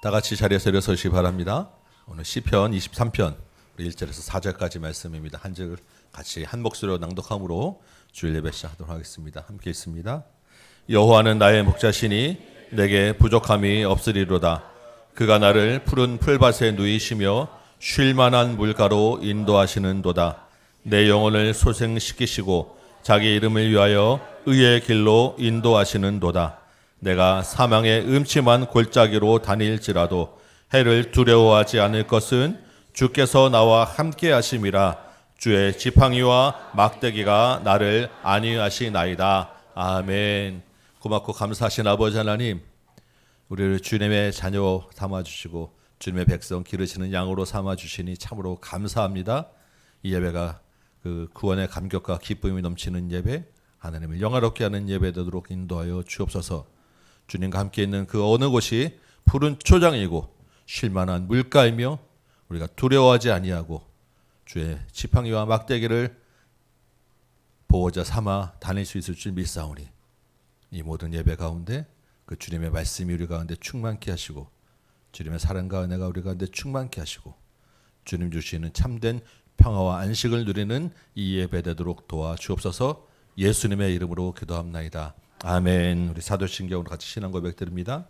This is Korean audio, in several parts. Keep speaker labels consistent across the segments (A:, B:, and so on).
A: 다 같이 자리에서 일어서시기 바랍니다. 오늘 시편 23편 1절에서 4절까지 말씀입니다. 한 절 같이 한 목소리로 낭독함으로 주일 예배 시작하도록 하겠습니다. 함께 있습니다. 여호와는 나의 목자시니 내게 부족함이 없으리로다. 그가 나를 푸른 풀밭에 누이시며 쉴 만한 물가로 인도하시는도다. 내 영혼을 소생시키시고 자기 이름을 위하여 의의 길로 인도하시는도다. 내가 사망의 음침한 골짜기로 다닐지라도 해를 두려워하지 않을 것은 주께서 나와 함께 하심이라. 주의 지팡이와 막대기가 나를 안위하시나이다. 아멘. 고맙고 감사하신 아버지 하나님, 우리를 주님의 자녀 삼아주시고 주님의 백성 기르시는 양으로 삼아주시니 참으로 감사합니다. 이 예배가 그 구원의 감격과 기쁨이 넘치는 예배, 하나님을 영화롭게 하는 예배 되도록 인도하여 주옵소서. 주님과 함께 있는 그 어느 곳이 푸른 초장이고 쉴만한 물가이며 우리가 두려워하지 아니하고 주의 지팡이와 막대기를 보호자 삼아 다닐 수 있을 줄 믿사오니 이 모든 예배 가운데 그 주님의 말씀이 우리 가운데 충만케 하시고 주님의 사랑과 은혜가 우리 가운데 충만케 하시고 주님 주시는 참된 평화와 안식을 누리는 이 예배 되도록 도와주옵소서. 예수님의 이름으로 기도합나이다. 아멘. 우리 사도신경으로 같이 신앙 고백 드립니다.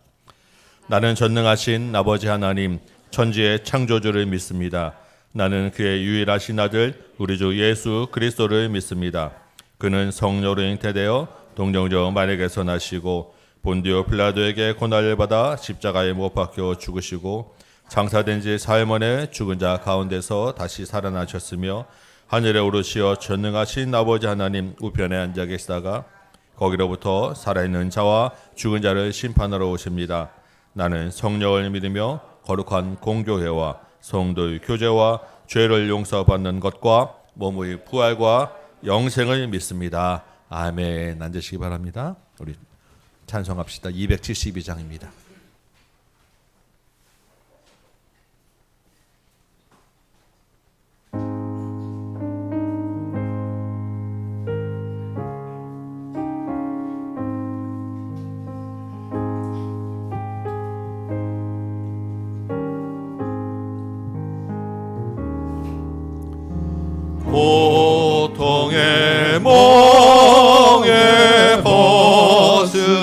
A: 나는 전능하신 아버지 하나님, 천지의 창조주를 믿습니다. 나는 그의 유일하신 아들 우리 주 예수 그리스도를 믿습니다. 그는 성령으로 잉태되어 동정녀 마리아에게서 나시고 본디오 빌라도에게 고난을 받아 십자가에 못 박혀 죽으시고 장사된 지 사흘 만에 죽은 자 가운데서 다시 살아나셨으며 하늘에 오르시어 전능하신 아버지 하나님 우편에 앉아 계시다가 거기로부터 살아있는 자와 죽은 자를 심판하러 오십니다. 나는 성령을 믿으며 거룩한 공교회와 성도의 교제와 죄를 용서받는 것과 몸의 부활과 영생을 믿습니다. 아멘. 앉으시기 바랍니다. 우리 찬송합시다. 272장입니다.
B: 고통의 멍에 벗으려고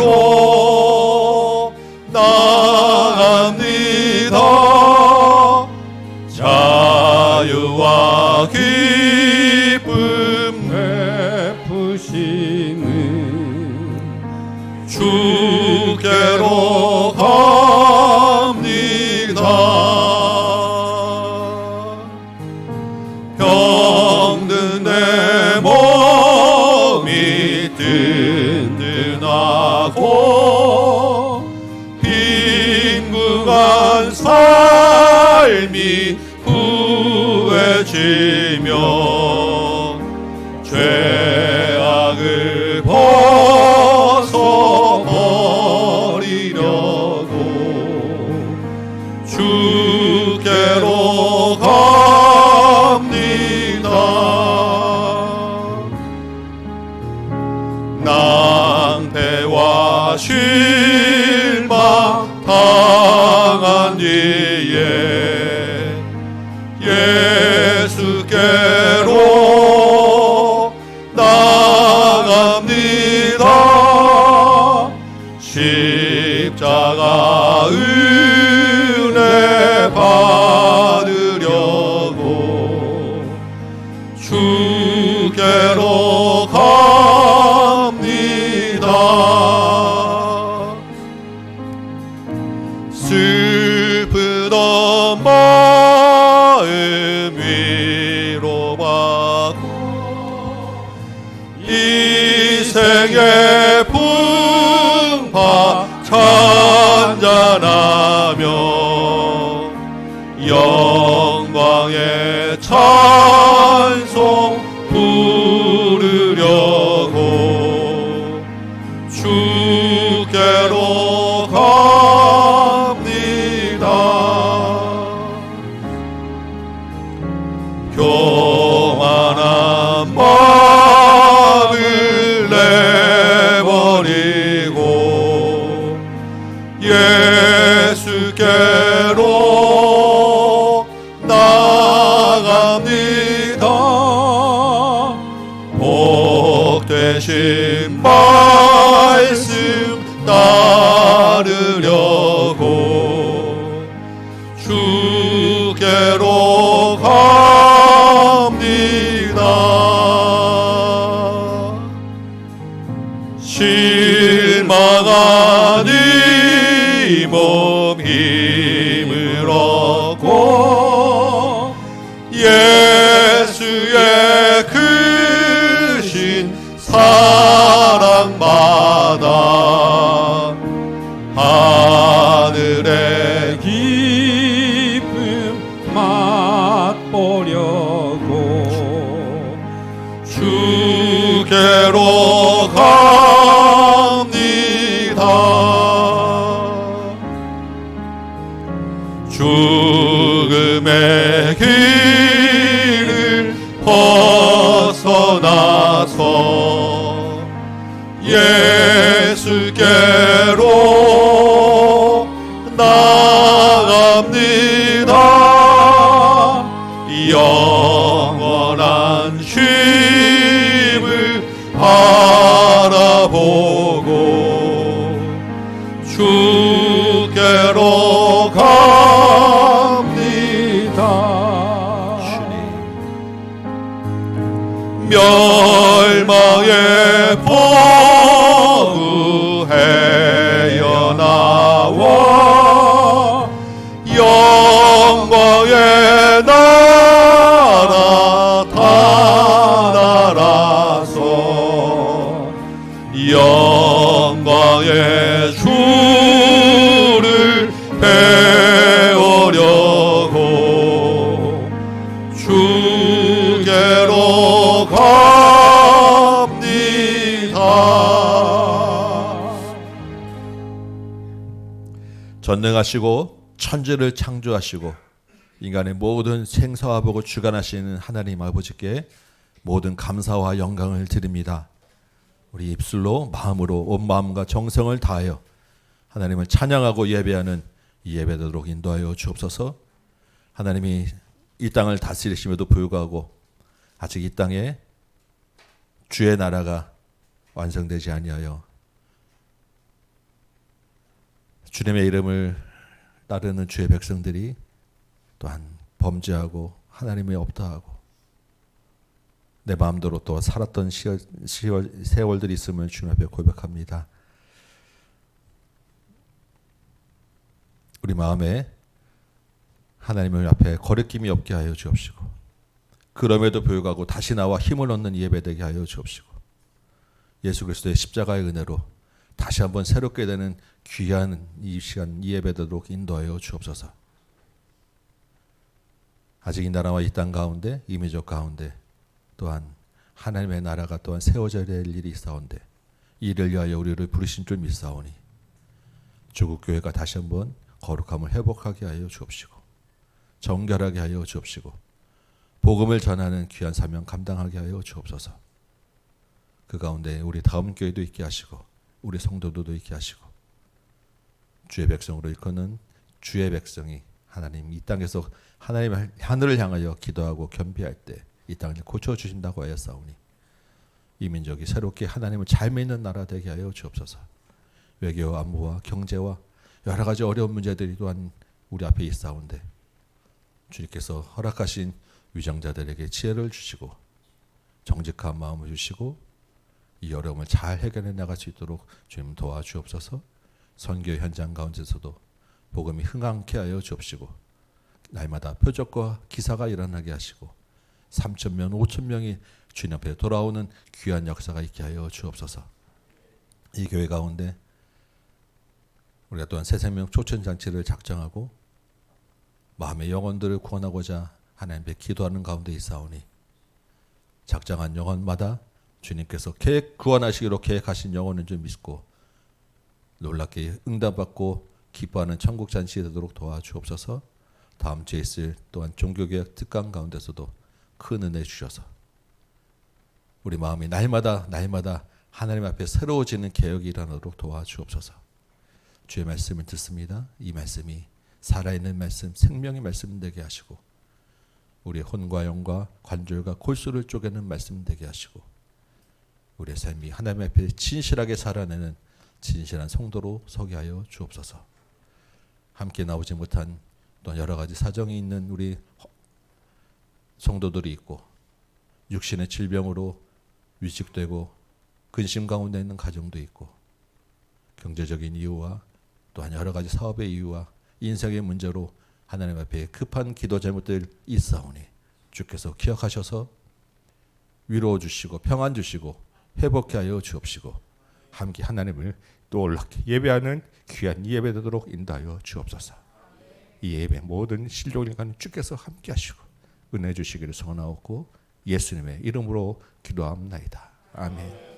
B: 예수께로 나갑니다. 자유와 기쁨 베푸시는 주께로 병든 내 몸이 든든하고 빈궁한 삶이 후해지며 죄악을 벗어버리려고 주께로 갑니다. 낭패와 실망 당한 뒤에 예수께로 나갑니다. 십자가 은혜 받으려고 주께로 갑니다. 슬프던 마음 위로받고 이 생의 풍파 찬잔하며 영광의 찬송 부르려고 주께로 갑니다. 교만한 마음을 내 되신 말씀 따르려고 주께로 갑니다. 실망한 이 몸 힘을 얻고 예수의 크신 사랑받아 하늘의
C: 기쁨 맛보려고
B: 주께로 갑니다. 죽음의 길을 벗어나서 예수께로 나갑니다. 영원한 쉼을 바라보고 주께로 갑니다. 멸망의 포구해여 나와 영광의 나라 달아나서 영광의 주를 배우려고 주께로 갑니다.
A: 전능하시고 천지를 창조하시고 인간의 모든 생사와 복을 주관하시는 하나님 아버지께 모든 감사와 영광을 드립니다. 우리 입술로 마음으로 온 마음과 정성을 다하여 하나님을 찬양하고 예배하는 이 예배되도록 인도하여 주옵소서. 하나님이 이 땅을 다스리심에도 불구하고 아직 이 땅에 주의 나라가 완성되지 아니하여 주님의 이름을 따르는 주의 백성들이 또한 범죄하고 하나님의 없다 하고 내 마음대로 또 살았던 세월들이 있음을 주님 앞에 고백합니다. 우리 마음에 하나님을 앞에 거리낌이 없게 하여 주옵시고 그럼에도 불구하고 다시 나와 힘을 얻는 예배되게 하여 주옵시고 예수 그리스도의 십자가의 은혜로 다시 한번 새롭게 되는 귀한 이 시간 이 예배되도록 인도하여 주옵소서. 아직 이 나라와 이 땅 가운데 이 민족 가운데 또한 하나님의 나라가 또한 세워져야 될 일이 있사온데 이를 위하여 우리를 부르신 줄 믿사오니 조국 교회가 다시 한번 거룩함을 회복하게 하여 주옵시고 정결하게 하여 주옵시고 복음을 전하는 귀한 사명 감당하게 하여 주옵소서. 그 가운데 우리 다음 교회도 있게 하시고 우리 성도들도 있게 하시고 주의 백성으로 일컫는 주의 백성이 하나님 이 땅에서 하나님 하늘을 향하여 기도하고 겸비할 때 이 땅을 고쳐주신다고 하였사오니 이 민족이 새롭게 하나님을 잘 믿는 나라 되게 하여 주옵소서. 외교 안보와 경제와 여러 가지 어려운 문제들이 또한 우리 앞에 있사온데 주님께서 허락하신 위정자들에게 지혜를 주시고 정직한 마음을 주시고 이 어려움을 잘 해결해 나갈 수 있도록 주님 도와주옵소서. 선교 현장 가운데서도 복음이 흥황케 하여 주옵시고 날마다 표적과 기사가 일어나게 하시고 3,000명, 5,000명이 주님 앞에 돌아오는 귀한 역사가 있게 하여 주옵소서. 이 교회 가운데 우리가 또한 새생명 초천장치를 작정하고 마음의 영혼들을 구원하고자 하나님 앞에 기도하는 가운데 있사오니 작정한 영혼마다 주님께서 구원하시기로 계획하신 영혼인 줄 믿고 놀랍게 응답받고 기뻐하는 천국 잔치 되도록 도와주옵소서. 다음 주에 있을 또한 종교개혁 특강 가운데서도 큰 은혜 주셔서 우리 마음이 날마다 하나님 앞에 새로워지는 개혁이 일어나도록 도와주옵소서. 주의 말씀을 듣습니다. 이 말씀이 살아있는 말씀, 생명의 말씀 되게 하시고 우리의 혼과 영과 관절과 골수를 쪼개는 말씀 되게 하시고 우리의 삶이 하나님 앞에 진실하게 살아내는 진실한 성도로 서게 하여 주옵소서. 함께 나오지 못한 또 여러 가지 사정이 있는 우리 성도들이 있고 육신의 질병으로 위축되고 근심 가운데 있는 가정도 있고 경제적인 이유와 또한 여러 가지 사업의 이유와 인생의 문제로 하나님 앞에 급한 기도 제목들 있사오니 주께서 기억하셔서 위로해 주시고 평안 주시고 회복케 하여 주옵시고 함께 하나님을 놀랍게 예배하는 귀한 예배 되도록 인도하여 주옵소서. 이 예배 모든 실족을 가는 주께서 함께 하시고 은혜 주시기를 소원하옵고 예수님의 이름으로 기도합나이다. 아멘.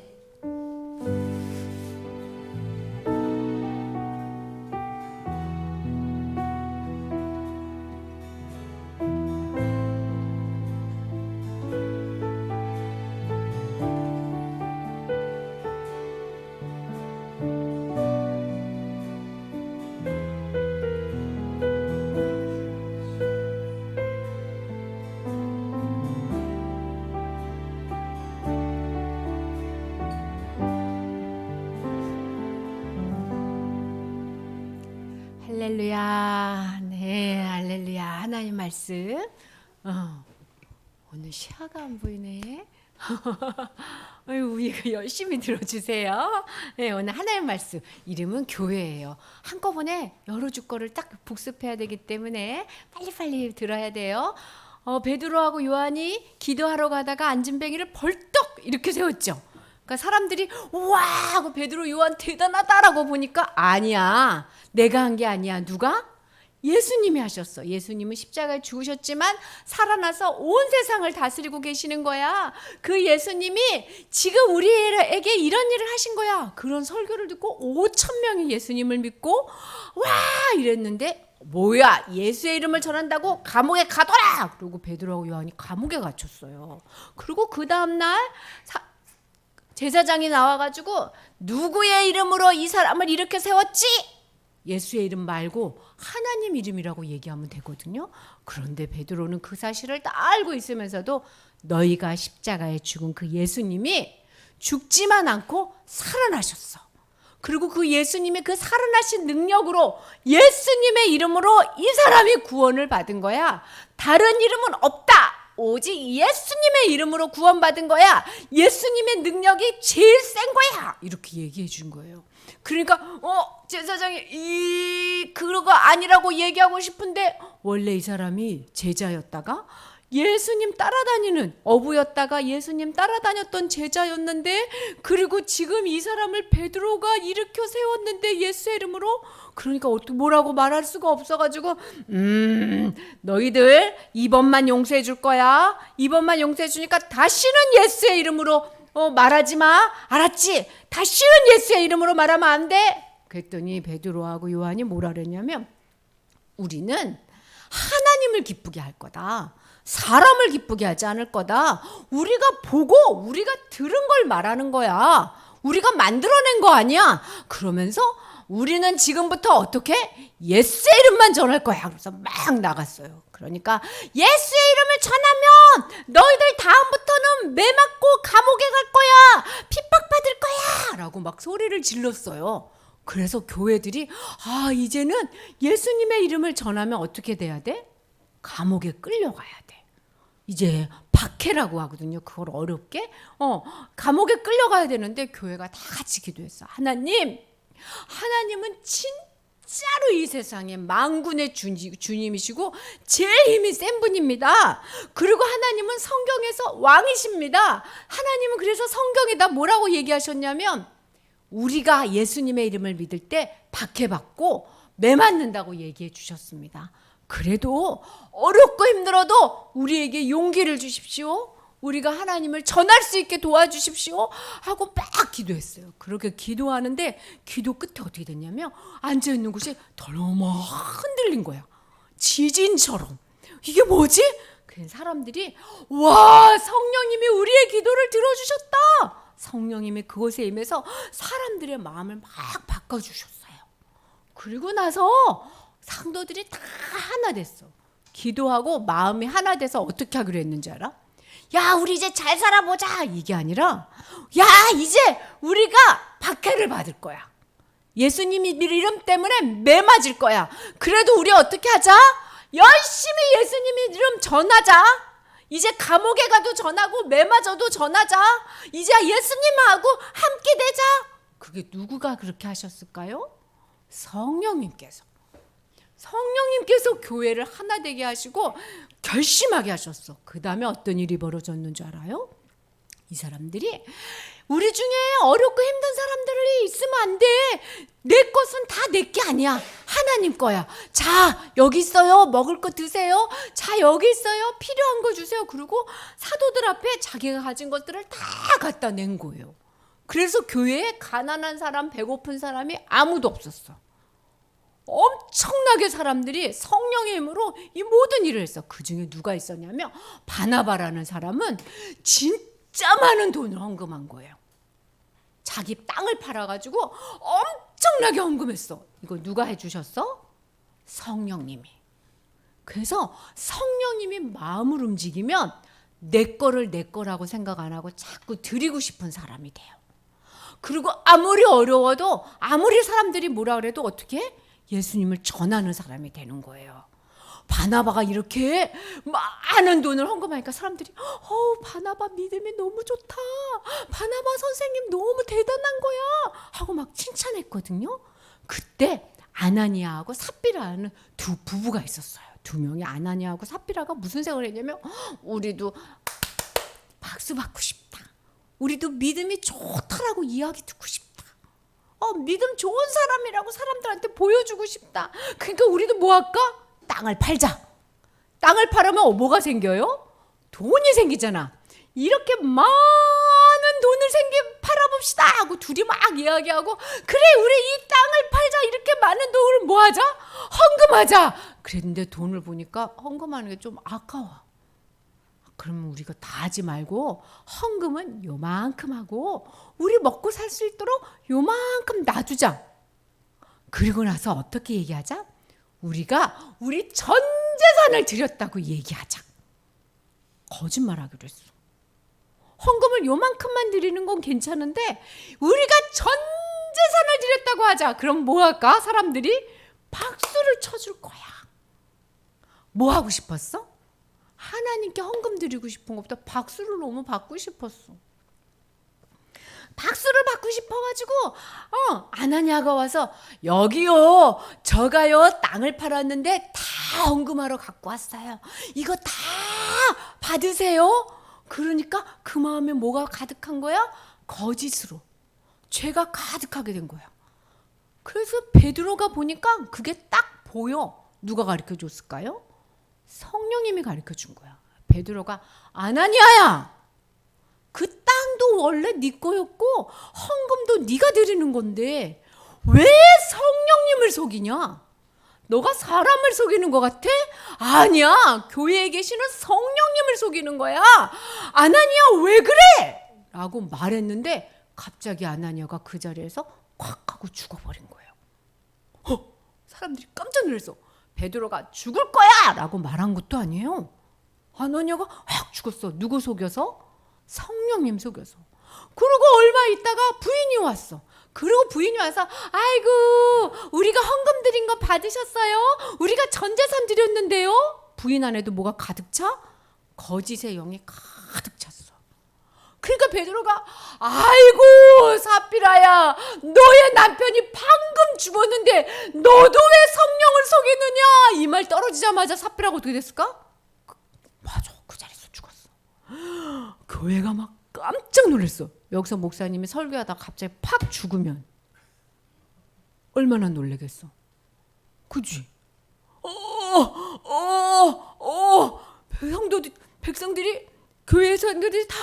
D: 할렐루야. 네, 할렐루야. 하나님 말씀. 오늘 시야가 안 보이네. 아유, 이거 열심히 들어주세요. 네, 오늘 하나님 말씀. 이름은 교회예요. 한꺼번에 여러 주 거를 딱 복습해야 되기 때문에 빨리빨리 들어야 돼요. 베드로하고 요한이 기도하러 가다가 안진뱅이를 벌떡 이렇게 세웠죠. 그러니까 사람들이 우와 하고 베드로 요한 대단하다라고 보니까 아니야. 내가 한 게 아니야. 누가? 예수님이 하셨어. 예수님은 십자가에 죽으셨지만 살아나서 온 세상을 다스리고 계시는 거야. 그 예수님이 지금 우리에게 이런 일을 하신 거야. 그런 설교를 듣고 5,000명이 예수님을 믿고 와 이랬는데 뭐야 예수의 이름을 전한다고 감옥에 가둬라. 그리고 베드로하고 요한이 감옥에 갇혔어요. 그리고 그 다음날 제사장이 나와가지고 누구의 이름으로 이 사람을 이렇게 세웠지? 예수의 이름 말고 하나님 이름이라고 얘기하면 되거든요. 그런데 베드로는 그 사실을 다 알고 있으면서도 너희가 십자가에 죽은 그 예수님이 죽지만 않고 살아나셨어. 그리고 그 예수님의 그 살아나신 능력으로 예수님의 이름으로 이 사람이 구원을 받은 거야. 다른 이름은 없다. 오직 예수님의 이름으로 구원받은 거야. 예수님의 능력이 제일 센 거야. 이렇게 얘기해 준 거예요. 그러니까 제사장이 그거 아니라고 얘기하고 싶은데 원래 이 사람이 제자였다가 예수님 따라다니는 어부였다가 예수님 따라다녔던 제자였는데 그리고 지금 이 사람을 베드로가 일으켜 세웠는데 예수의 이름으로 그러니까 뭐라고 말할 수가 없어가지고 너희들 이번만 용서해 줄 거야. 이번만 용서해 주니까 다시는 예수의 이름으로 말하지 마. 알았지? 다시는 예수의 이름으로 말하면 안 돼. 그랬더니 베드로하고 요한이 뭐라 그랬냐면 우리는 하나님을 기쁘게 할 거다. 사람을 기쁘게 하지 않을 거다. 우리가 보고 우리가 들은 걸 말하는 거야. 우리가 만들어낸 거 아니야. 그러면서 우리는 지금부터 어떻게? 예수의 이름만 전할 거야. 그래서 막 나갔어요. 그러니까 예수의 이름을 전하면 너희들 다음부터는 매 맞고 감옥에 갈 거야. 핍박받을 거야. 라고 막 소리를 질렀어요. 그래서 교회들이 이제는 예수님의 이름을 전하면 어떻게 돼야 돼? 감옥에 끌려가야 돼. 이제 박해라고 하거든요. 그걸 어렵게 감옥에 끌려가야 되는데 교회가 다 같이 기도했어. 하나님은 진짜로 이 세상에 만군의 주님이시고 제일 힘이 센 분입니다. 그리고 하나님은 성경에서 왕이십니다. 하나님은 그래서 성경에다 뭐라고 얘기하셨냐면 우리가 예수님의 이름을 믿을 때 박해받고 매 맞는다고 얘기해 주셨습니다. 그래도 어렵고 힘들어도 우리에게 용기를 주십시오. 우리가 하나님을 전할 수 있게 도와주십시오 하고 막 기도했어요. 그렇게 기도하는데 기도 끝에 어떻게 됐냐면 앉아있는 곳이 덜어막 흔들린 거야. 지진처럼. 이게 뭐지? 그 사람들이 와 성령님이 우리의 기도를 들어주셨다. 성령님이 그곳에 임해서 사람들의 마음을 막 바꿔주셨어요. 그리고 나서 상도들이 다 하나 됐어. 기도하고 마음이 하나 돼서 어떻게 하기로 했는지 알아? 야, 우리 이제 잘 살아보자. 이게 아니라, 야, 이제 우리가 박해를 받을 거야. 예수님 이름 때문에 매 맞을 거야. 그래도 우리 어떻게 하자? 열심히 예수님 이름 전하자. 이제 감옥에 가도 전하고 매 맞아도 전하자. 이제 예수님하고 함께 되자. 그게 누구가 그렇게 하셨을까요? 성령님께서. 성령님께서 교회를 하나 되게 하시고 결심하게 하셨어. 그 다음에 어떤 일이 벌어졌는 줄 알아요? 이 사람들이 우리 중에 어렵고 힘든 사람들이 있으면 안 돼. 내 것은 다 내 게 아니야. 하나님 거야. 자, 여기 있어요. 먹을 거 드세요. 자, 여기 있어요. 필요한 거 주세요. 그리고 사도들 앞에 자기가 가진 것들을 다 갖다 낸 거예요. 그래서 교회에 가난한 사람, 배고픈 사람이 아무도 없었어. 엄청나게 사람들이 성령의 힘으로 이 모든 일을 했어. 그 중에 누가 있었냐면 바나바라는 사람은 진짜 많은 돈을 헌금한 거예요. 자기 땅을 팔아가지고 엄청나게 헌금했어. 이거 누가 해주셨어? 성령님이. 그래서 성령님이 마음을 움직이면 내 거를 내 거라고 생각 안 하고 자꾸 드리고 싶은 사람이 돼요. 그리고 아무리 어려워도 아무리 사람들이 뭐라 그래도 어떻게 예수님을 전하는 사람이 되는 거예요. 바나바가 이렇게 많은 돈을 헌금하니까 사람들이 바나바 믿음이 너무 좋다. 바나바 선생님 너무 대단한 거야. 하고 막 칭찬했거든요. 그때 아나니아하고 삽비라는 두 부부가 있었어요. 두 명이 아나니아하고 삽비라가 무슨 생각을 했냐면 우리도 박수 받고 싶다. 우리도 믿음이 좋다라고 이야기 듣고 싶다. 믿음 좋은 사람이라고 사람들한테 보여주고 싶다. 그러니까 우리도 뭐 할까? 땅을 팔자. 땅을 팔으면 뭐가 생겨요? 돈이 생기잖아. 이렇게 많은 돈을 팔아봅시다 하고 둘이 막 이야기하고 그래 우리 이 땅을 팔자. 이렇게 많은 돈을 뭐 하자? 헌금하자. 그랬는데 돈을 보니까 헌금하는 게 좀 아까워. 그러면 우리가 다 하지 말고 헌금은 요만큼 하고 우리 먹고 살 수 있도록 요만큼 놔두자. 그리고 나서 어떻게 얘기하자? 우리가 우리 전 재산을 드렸다고 얘기하자. 거짓말하기로 했어. 헌금을 요만큼만 드리는 건 괜찮은데 우리가 전 재산을 드렸다고 하자. 그럼 뭐 할까? 사람들이 박수를 쳐줄 거야. 뭐 하고 싶었어? 하나님께 헌금 드리고 싶은 것보다 박수를 너무 받고 싶었어. 박수를 받고 싶어가지고 아나니아가 와서 여기요 저가요 땅을 팔았는데 다 헌금하러 갖고 왔어요. 이거 다 받으세요. 그러니까 그 마음에 뭐가 가득한 거야? 거짓으로 죄가 가득하게 된 거야. 그래서 베드로가 보니까 그게 딱 보여. 누가 가르쳐 줬을까요? 성령님이 가르쳐 준 거야. 베드로가 아나니아야, 그 땅도 원래 네 거였고 헌금도 네가 드리는 건데 왜 성령님을 속이냐? 너가 사람을 속이는 것 같아? 아니야, 교회에 계시는 성령님을 속이는 거야. 아나니아 왜 그래? 라고 말했는데 갑자기 아나니아가 그 자리에서 콱 하고 죽어버린 거예요. 사람들이 깜짝 놀랐어. 베드로가 죽을 거야 라고 말한 것도 아니에요. 아나니아가 확 죽었어. 누구 속여서? 성령님 속여서. 그리고 얼마 있다가 부인이 왔어. 그리고 부인이 와서 아이고 우리가 헌금 드린 거 받으셨어요? 우리가 전 재산 드렸는데요. 부인 안에도 뭐가 가득 차? 거짓의 영이 가득 찼어. 그러니까 베드로가 아이고 삽비라야, 너의 남편이 방금 죽었는데 너도 왜 성령을 속이느냐? 이 말 떨어지자마자 삽비라가 어떻게 됐을까? 맞아, 그 자리에서 죽었어. 교회가 막 깜짝 놀랐어. 여기서 목사님이 설교하다가 갑자기 팍 죽으면 얼마나 놀라겠어. 그치? 백성들이 교회 사람들이 다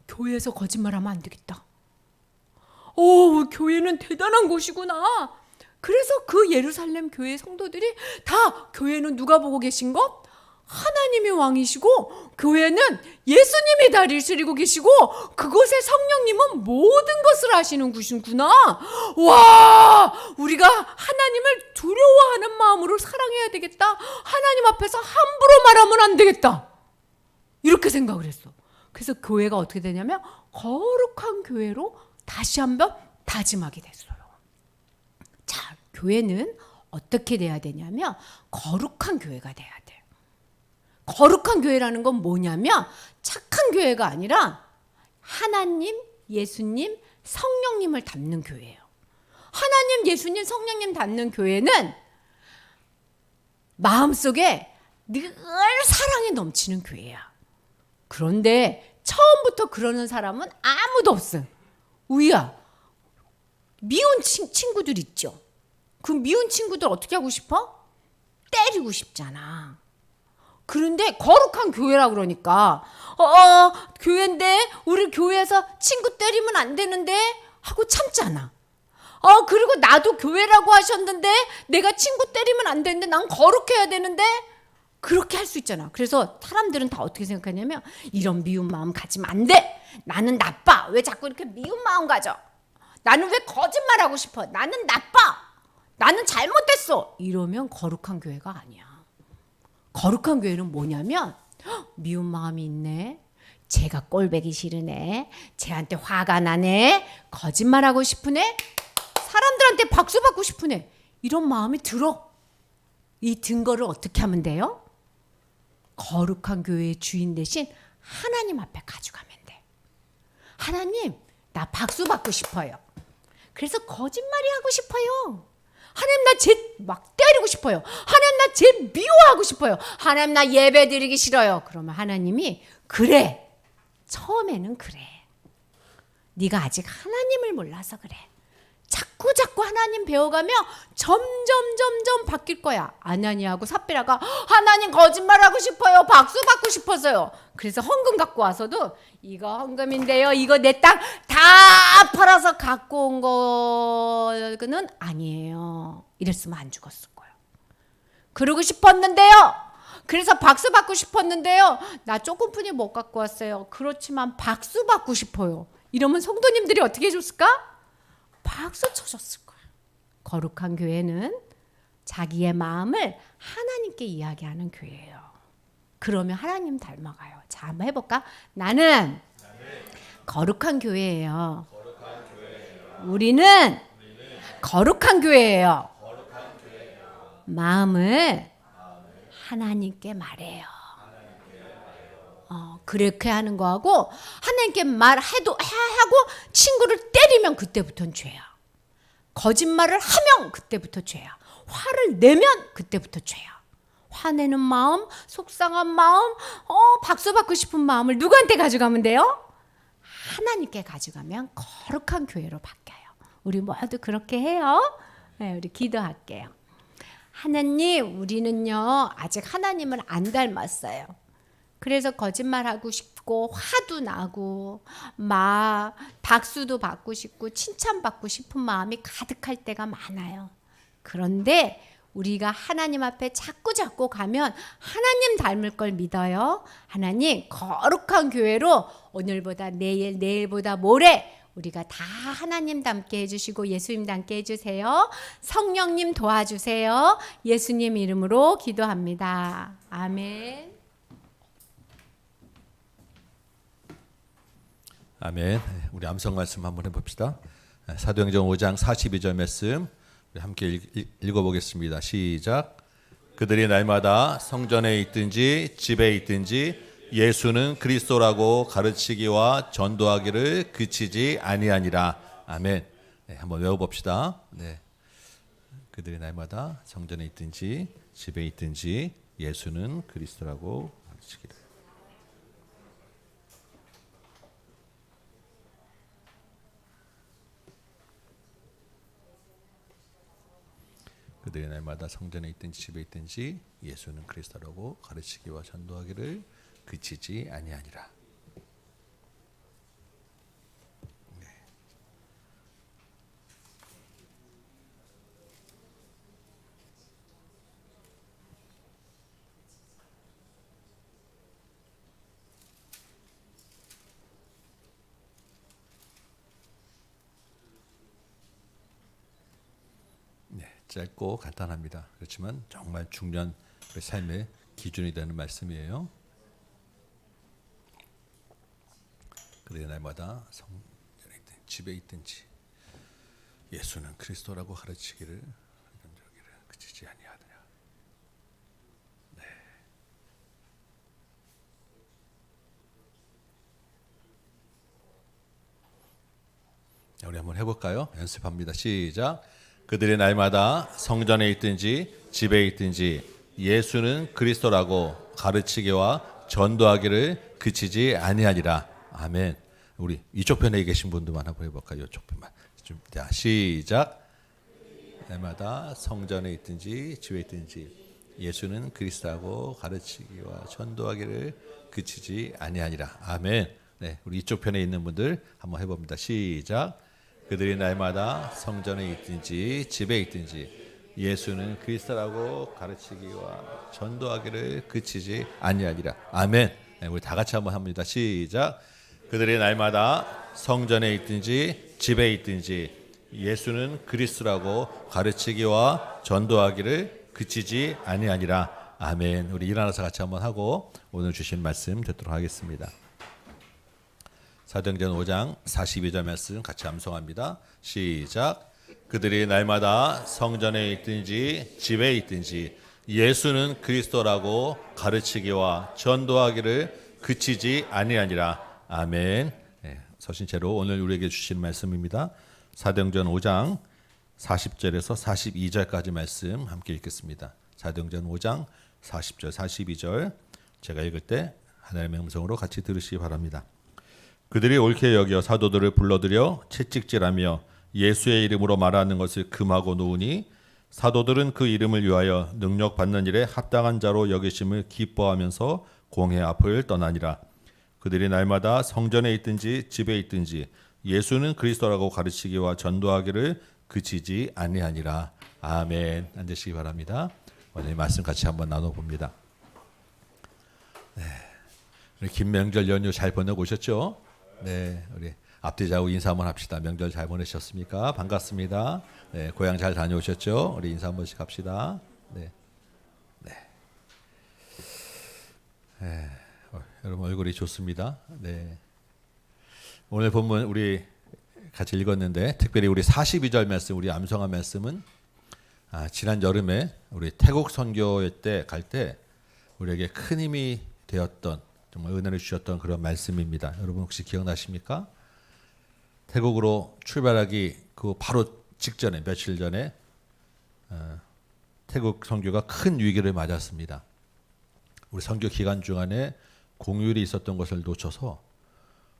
D: 교회에서 거짓말하면 안 되겠다. 교회는 대단한 곳이구나. 그래서 그 예루살렘 교회 성도들이 다 교회는 누가 보고 계신 것? 하나님이 왕이시고 교회는 예수님이 다스리고 계시고 그곳의 성령님은 모든 것을 아시는 곳이구나. 와, 우리가 하나님을 두려워하는 마음으로 사랑해야 되겠다. 하나님 앞에서 함부로 말하면 안 되겠다. 이렇게 생각을 했어. 그래서 교회가 어떻게 되냐면 거룩한 교회로 다시 한번 다짐하게 됐어요. 자, 교회는 어떻게 돼야 되냐면 거룩한 교회가 돼야 돼. 거룩한 교회라는 건 뭐냐면 착한 교회가 아니라 하나님, 예수님, 성령님을 닮는 교회예요. 하나님, 예수님, 성령님 닮는 교회는 마음속에 늘 사랑이 넘치는 교회야. 그런데 처음부터 그러는 사람은 아무도 없어요. 우리야, 미운 친구들 있죠. 그 미운 친구들 어떻게 하고 싶어? 때리고 싶잖아. 그런데 거룩한 교회라 그러니까 교회인데 우리 교회에서 친구 때리면 안 되는데 하고 참잖아. 그리고 나도 교회라고 하셨는데 내가 친구 때리면 안 되는데 난 거룩해야 되는데 그렇게 할 수 있잖아. 그래서 사람들은 다 어떻게 생각하냐면 이런 미운 마음 가지면 안 돼. 나는 나빠. 왜 자꾸 이렇게 미운 마음 가져? 나는 왜 거짓말하고 싶어? 나는 나빠. 나는 잘못됐어. 이러면 거룩한 교회가 아니야. 거룩한 교회는 뭐냐면 미운 마음이 있네. 쟤가 꼴배기 싫으네. 쟤한테 화가 나네. 거짓말하고 싶으네. 사람들한테 박수 받고 싶으네. 이런 마음이 들어. 이 증거를 어떻게 하면 돼요? 거룩한 교회의 주인 대신 하나님 앞에 가져가면 돼. 하나님, 나 박수 받고 싶어요. 그래서 거짓말이 하고 싶어요. 하나님, 나 쟤 막 때리고 싶어요. 하나님, 나 쟤 미워하고 싶어요. 하나님, 나 예배 드리기 싫어요. 그러면 하나님이 그래. 처음에는 그래. 네가 아직 하나님을 몰라서 그래. 자꾸 하나님 배워가며 점점 바뀔 거야. 아나니아하고 삽비라가 하나님 거짓말하고 싶어요. 박수 받고 싶어서요. 그래서 헌금 갖고 와서도 이거 헌금인데요. 이거 내 땅 다 팔아서 갖고 온 거는 아니에요. 이랬으면 안 죽었을 거예요. 그러고 싶었는데요. 그래서 박수 받고 싶었는데요. 나 조금뿐이 못 갖고 왔어요. 그렇지만 박수 받고 싶어요. 이러면 성도님들이 어떻게 해줬을까? 박수 쳐줬을 거야. 거룩한 교회는 자기의 마음을 하나님께 이야기하는 교회예요. 그러면 하나님 닮아가요. 자, 한번 해볼까? 나는 거룩한 교회예요. 우리는 거룩한 교회예요. 마음을 하나님께 말해요. 그렇게 하는 거하고 하나님께 말해도 하고 친구를 때리면 그때부터는 죄야. 거짓말을 하면 그때부터 죄야. 화를 내면 그때부터 죄야. 화내는 마음, 속상한 마음, 박수 받고 싶은 마음을 누구한테 가져가면 돼요? 하나님께 가져가면 거룩한 교회로 바뀌어요. 우리 모두 그렇게 해요. 네, 우리 기도할게요. 하나님, 우리는요 아직 하나님을 안 닮았어요. 그래서 거짓말하고 싶고 화도 나고 막 박수도 받고 싶고 칭찬받고 싶은 마음이 가득할 때가 많아요. 그런데 우리가 하나님 앞에 자꾸 가면 하나님 닮을 걸 믿어요. 하나님, 거룩한 교회로 오늘보다 내일, 내일보다 모레 우리가 다 하나님 닮게 해주시고 예수님 닮게 해주세요. 성령님 도와주세요. 예수님 이름으로 기도합니다. 아멘.
A: 아멘. 우리 암송 말씀 한번 해봅시다. 사도행전 5장 42절 말씀 우리 함께 읽어보겠습니다. 시작. 그들이 날마다 성전에 있든지 집에 있든지 예수는 그리스도라고 가르치기와 전도하기를 그치지 아니하니라. 아멘. 네, 한번 외워봅시다. 네. 그들이 날마다 성전에 있든지 집에 있든지 예수는 그리스도라고 가르치기를. 그들이 날마다 성전에 있든지 집에 있든지 예수는 그리스도라고 가르치기와 전도하기를 그치지 아니하니라. 네. 짧고 간단합니다. 그렇지만 정말 중요한 우리 삶의 기준이 되는 말씀이에요. 그들이 날마다 성전에 있든 집에 있든지 예수는 그리스도라고 가르치기를 그치지 아니하느냐. 우리 한번 해볼까요? 연습합니다. 시작. 그들이 날마다 성전에 있든지 집에 있든지 예수는 그리스도라고 가르치기와 전도하기를 그치지 아니하니라. 아멘. 우리 이쪽 편에 계신 분들만 한번 해볼까요? 이쪽 편만. 자, 시작. 날마다 성전에 있든지 집에 있든지 예수는 그리스도라고 가르치기와 전도하기를 그치지 아니하니라. 아멘. 네, 우리 이쪽 편에 있는 분들 한번 해봅니다. 시작. 그들이 날마다 성전에 있든지 집에 있든지 예수는 그리스도라고 가르치기와 전도하기를 그치지 아니하리라. 아멘. 네, 우리 다 같이 한번 합니다. 시작. 그들이 날마다 성전에 있든지 집에 있든지 예수는 그리스도라고 가르치기와 전도하기를 그치지 아니하니라. 아멘. 우리 일어나서 같이 한번 하고 오늘 주신 말씀 듣도록 하겠습니다. 사도행전 5장 42절 말씀 같이 암송합니다. 시작. 그들이 날마다 성전에 있든지 집에 있든지 예수는 그리스도라고 가르치기와 전도하기를 그치지 아니하니라. 아멘. 네, 서신체로 오늘 우리에게 주신 말씀입니다. 사도행전 5장 40절에서 42절까지 말씀 함께 읽겠습니다. 사도행전 5장 40절 42절 제가 읽을 때 하나님의 음성으로 같이 들으시기 바랍니다. 그들이 옳게 여겨 사도들을 불러들여 채찍질하며 예수의 이름으로 말하는 것을 금하고 놓으니 사도들은 그 이름을 위하여 능력 받는 일에 합당한 자로 여기심을 기뻐하면서 공회 앞을 떠나니라. 그들이 날마다 성전에 있든지 집에 있든지 예수는 그리스도라고 가르치기와 전도하기를 그치지 아니하니라. 아멘. 앉으시기 바랍니다. 오늘 말씀 같이 한번 나눠봅니다. 네, 우리 긴 명절 연휴 잘 보내고 오셨죠? 네, 우리 앞뒤 좌우 인사 한번 합시다. 명절 잘 보내셨습니까? 반갑습니다. 네, 고향 잘 다녀오셨죠? 우리 인사 한 번씩 합시다. 네, 네. 네. 여러분 얼굴이 좋습니다. 네. 오늘 본문 우리 같이 읽었는데 특별히 우리 42절 말씀 우리 암송한 말씀은 지난 여름에 우리 태국 선교 때 갈 때 우리에게 큰 힘이 되었던 정말 은혜를 주셨던 그런 말씀입니다. 여러분 혹시 기억나십니까? 태국으로 출발하기 그 바로 직전에 며칠 전에 태국 선교가 큰 위기를 맞았습니다. 우리 선교 기간 중간에 공휴일이 있었던 것을 놓쳐서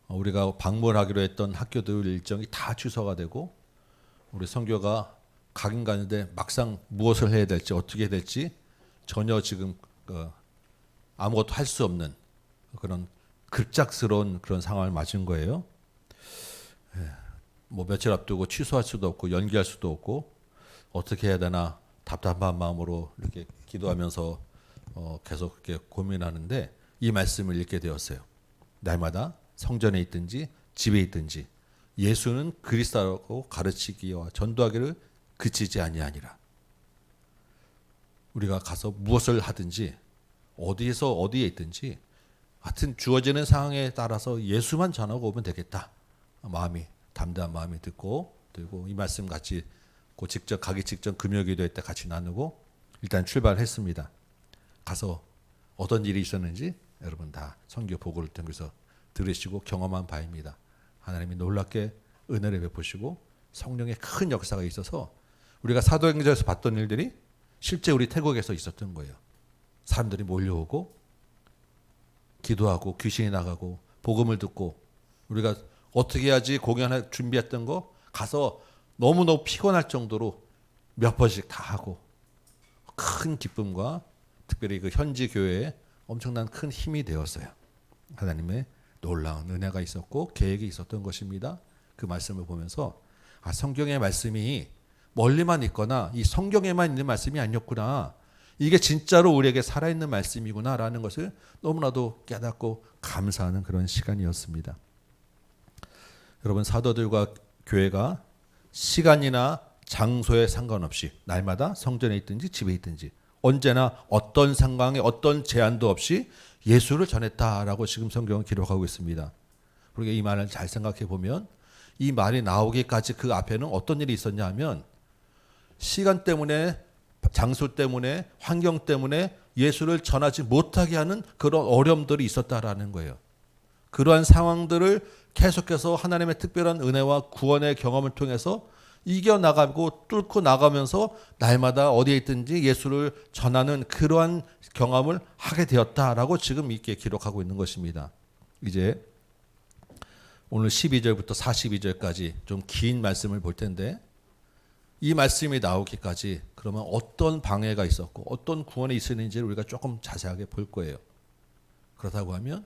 A: 우리가 방문하기로 했던 학교들 일정이 다 취소가 되고 우리 선교가 가긴 가는데 막상 무엇을 해야 될지 어떻게 해야 될지 전혀 지금 아무것도 할 수 없는 그런 급작스러운 그런 상황을 맞은 거예요. 뭐 며칠 앞두고 취소할 수도 없고 연기할 수도 없고 어떻게 해야 되나 답답한 마음으로 이렇게 기도하면서 계속 이렇게 고민하는데 이 말씀을 읽게 되었어요. 날마다 성전에 있든지 집에 있든지 예수는 그리스도라고 가르치기와 전도하기를 그치지 아니하니라. 우리가 가서 무엇을 하든지 어디에서 어디에 있든지 하여튼 주어지는 상황에 따라서 예수만 전하고 오면 되겠다. 마음이 담대한 마음이 들고 이 말씀 같이 직접 가기 직전 금요기도회 때 같이 나누고 일단 출발했습니다. 가서 어떤 일이 있었는지 여러분 다 선교 보고를 통해서 들으시고 경험한 바입니다. 하나님이 놀랍게 은혜를 베푸시고 성령의 큰 역사가 있어서 우리가 사도행전에서 봤던 일들이 실제 우리 태국에서 있었던 거예요. 사람들이 몰려오고 기도하고 귀신이 나가고 복음을 듣고 우리가 어떻게 해야지 공연할 준비했던 거 가서 너무너무 피곤할 정도로 몇 번씩 다 하고 큰 기쁨과 특별히 그 현지 교회에 엄청난 큰 힘이 되었어요. 하나님의 놀라운 은혜가 있었고 계획이 있었던 것입니다. 그 말씀을 보면서 성경의 말씀이 멀리만 있거나 이 성경에만 있는 말씀이 아니었구나. 이게 진짜로 우리에게 살아있는 말씀이구나라는 것을 너무나도 깨닫고 감사하는 그런 시간이었습니다. 여러분 사도들과 교회가 시간이나 장소에 상관없이 날마다 성전에 있든지 집에 있든지 언제나 어떤 상황에 어떤 제한도 없이 예수를 전했다라고 지금 성경은 기록하고 있습니다. 그리고 이 말을 잘 생각해 보면 이 말이 나오기까지 그 앞에는 어떤 일이 있었냐 하면 시간 때문에, 장소 때문에, 환경 때문에 예수를 전하지 못하게 하는 그런 어려움들이 있었다라는 거예요. 그러한 상황들을 계속해서 하나님의 특별한 은혜와 구원의 경험을 통해서 이겨나가고 뚫고 나가면서 날마다 어디에 있든지 예수를 전하는 그러한 경험을 하게 되었다라고 지금 이렇게 기록하고 있는 것입니다. 이제 오늘 12절부터 42절까지 좀 긴 말씀을 볼 텐데 이 말씀이 나오기까지 그러면 어떤 방해가 있었고 어떤 구원이 있었는지를 우리가 조금 자세하게 볼 거예요. 그렇다고 하면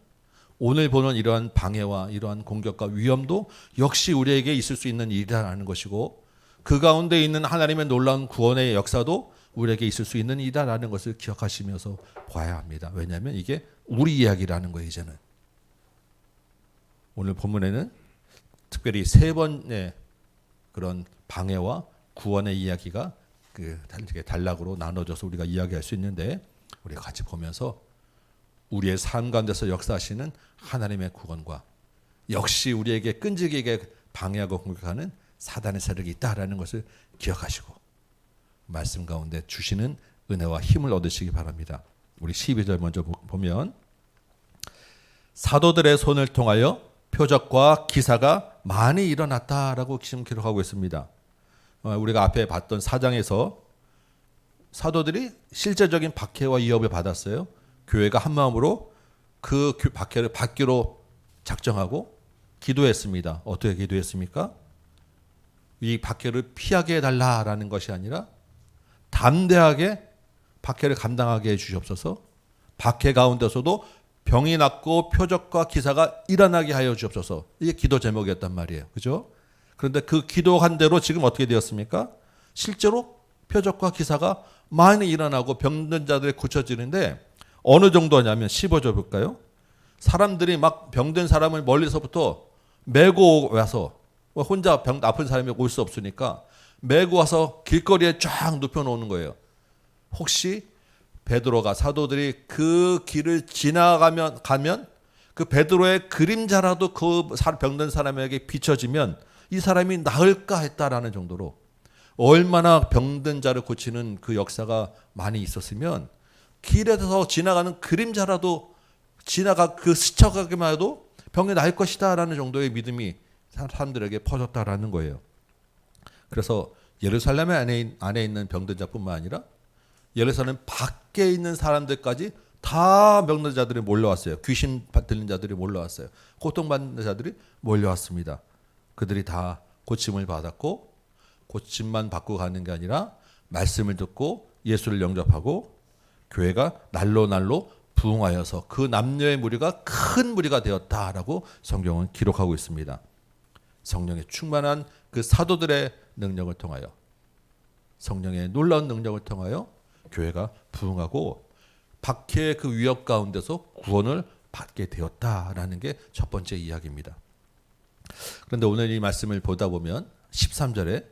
A: 오늘 보는 이러한 방해와 이러한 공격과 위험도 역시 우리에게 있을 수 있는 일이라는 것이고 그 가운데 있는 하나님의 놀라운 구원의 역사도 우리에게 있을 수 있는 일이라는 것을 기억하시면서 봐야 합니다. 왜냐하면 이게 우리 이야기라는 거예요. 이제는 오늘 본문에는 특별히 세 번의 그런 방해와 구원의 이야기가 그 단락으로 나눠져서 우리가 이야기할 수 있는데 우리가 같이 보면서 우리의 삶 가운데서 역사하시는 하나님의 구원과 역시 우리에게 끈질기게 방해하고 공격하는 사단의 세력이 있다라는 것을 기억하시고 말씀 가운데 주시는 은혜와 힘을 얻으시기 바랍니다. 우리 12절 먼저 보면 사도들의 손을 통하여 표적과 기사가 많이 일어났다라고 지금 기록하고 있습니다. 우리가 앞에 봤던 4장에서 사도들이 실제적인 박해와 위협을 받았어요. 교회가 한마음으로 그 박해를 받기로 작정하고 기도했습니다. 어떻게 기도했습니까? 이 박해를 피하게 해달라라는 것이 아니라 담대하게 박해를 감당하게 해주시옵소서. 박해 가운데서도 병이 낫고 표적과 기사가 일어나게 하여 주옵소서. 이게 기도 제목이었단 말이에요. 그죠? 그런데 그 기도한 대로 지금 어떻게 되었습니까? 실제로 표적과 기사가 많이 일어나고 병든 자들이 고쳐지는데 어느 정도냐면 15절 볼까요? 사람들이 막 병든 사람을 멀리서부터 메고 와서 혼자 아픈 사람이 올 수 없으니까 메고 와서 길거리에 쫙 눕혀놓는 거예요. 혹시 베드로가 사도들이 그 길을 지나가면 그 베드로의 그림자라도 그 병든 사람에게 비춰지면 이 사람이 나을까 했다라는 정도로 얼마나 병든 자를 고치는 그 역사가 많이 있었으면 길에서 지나가는 그림자라도 그 스쳐가기만 해도 병이 나을 것이다라는 정도의 믿음이 사람들에게 퍼졌다라는 거예요. 그래서 예루살렘 안에 있는 병든 자뿐만 아니라 예루살렘 밖에 있는 사람들까지 다 병든 자들이 몰려왔어요. 귀신 들린 자들이 몰려왔어요. 고통받는 자들이 몰려왔습니다. 그들이 다 고침을 받았고 고침만 받고 가는 게 아니라 말씀을 듣고 예수를 영접하고 교회가 날로 부흥하여서 그 남녀의 무리가 큰 무리가 되었다라고 성경은 기록하고 있습니다. 성령의 충만한 그 사도들의 능력을 통하여 성령의 놀라운 능력을 통하여 교회가 부흥하고 박해의 그 위협 가운데서 구원을 받게 되었다라는 게 첫 번째 이야기입니다. 그런데 오늘 이 말씀을 보다 보면 13절에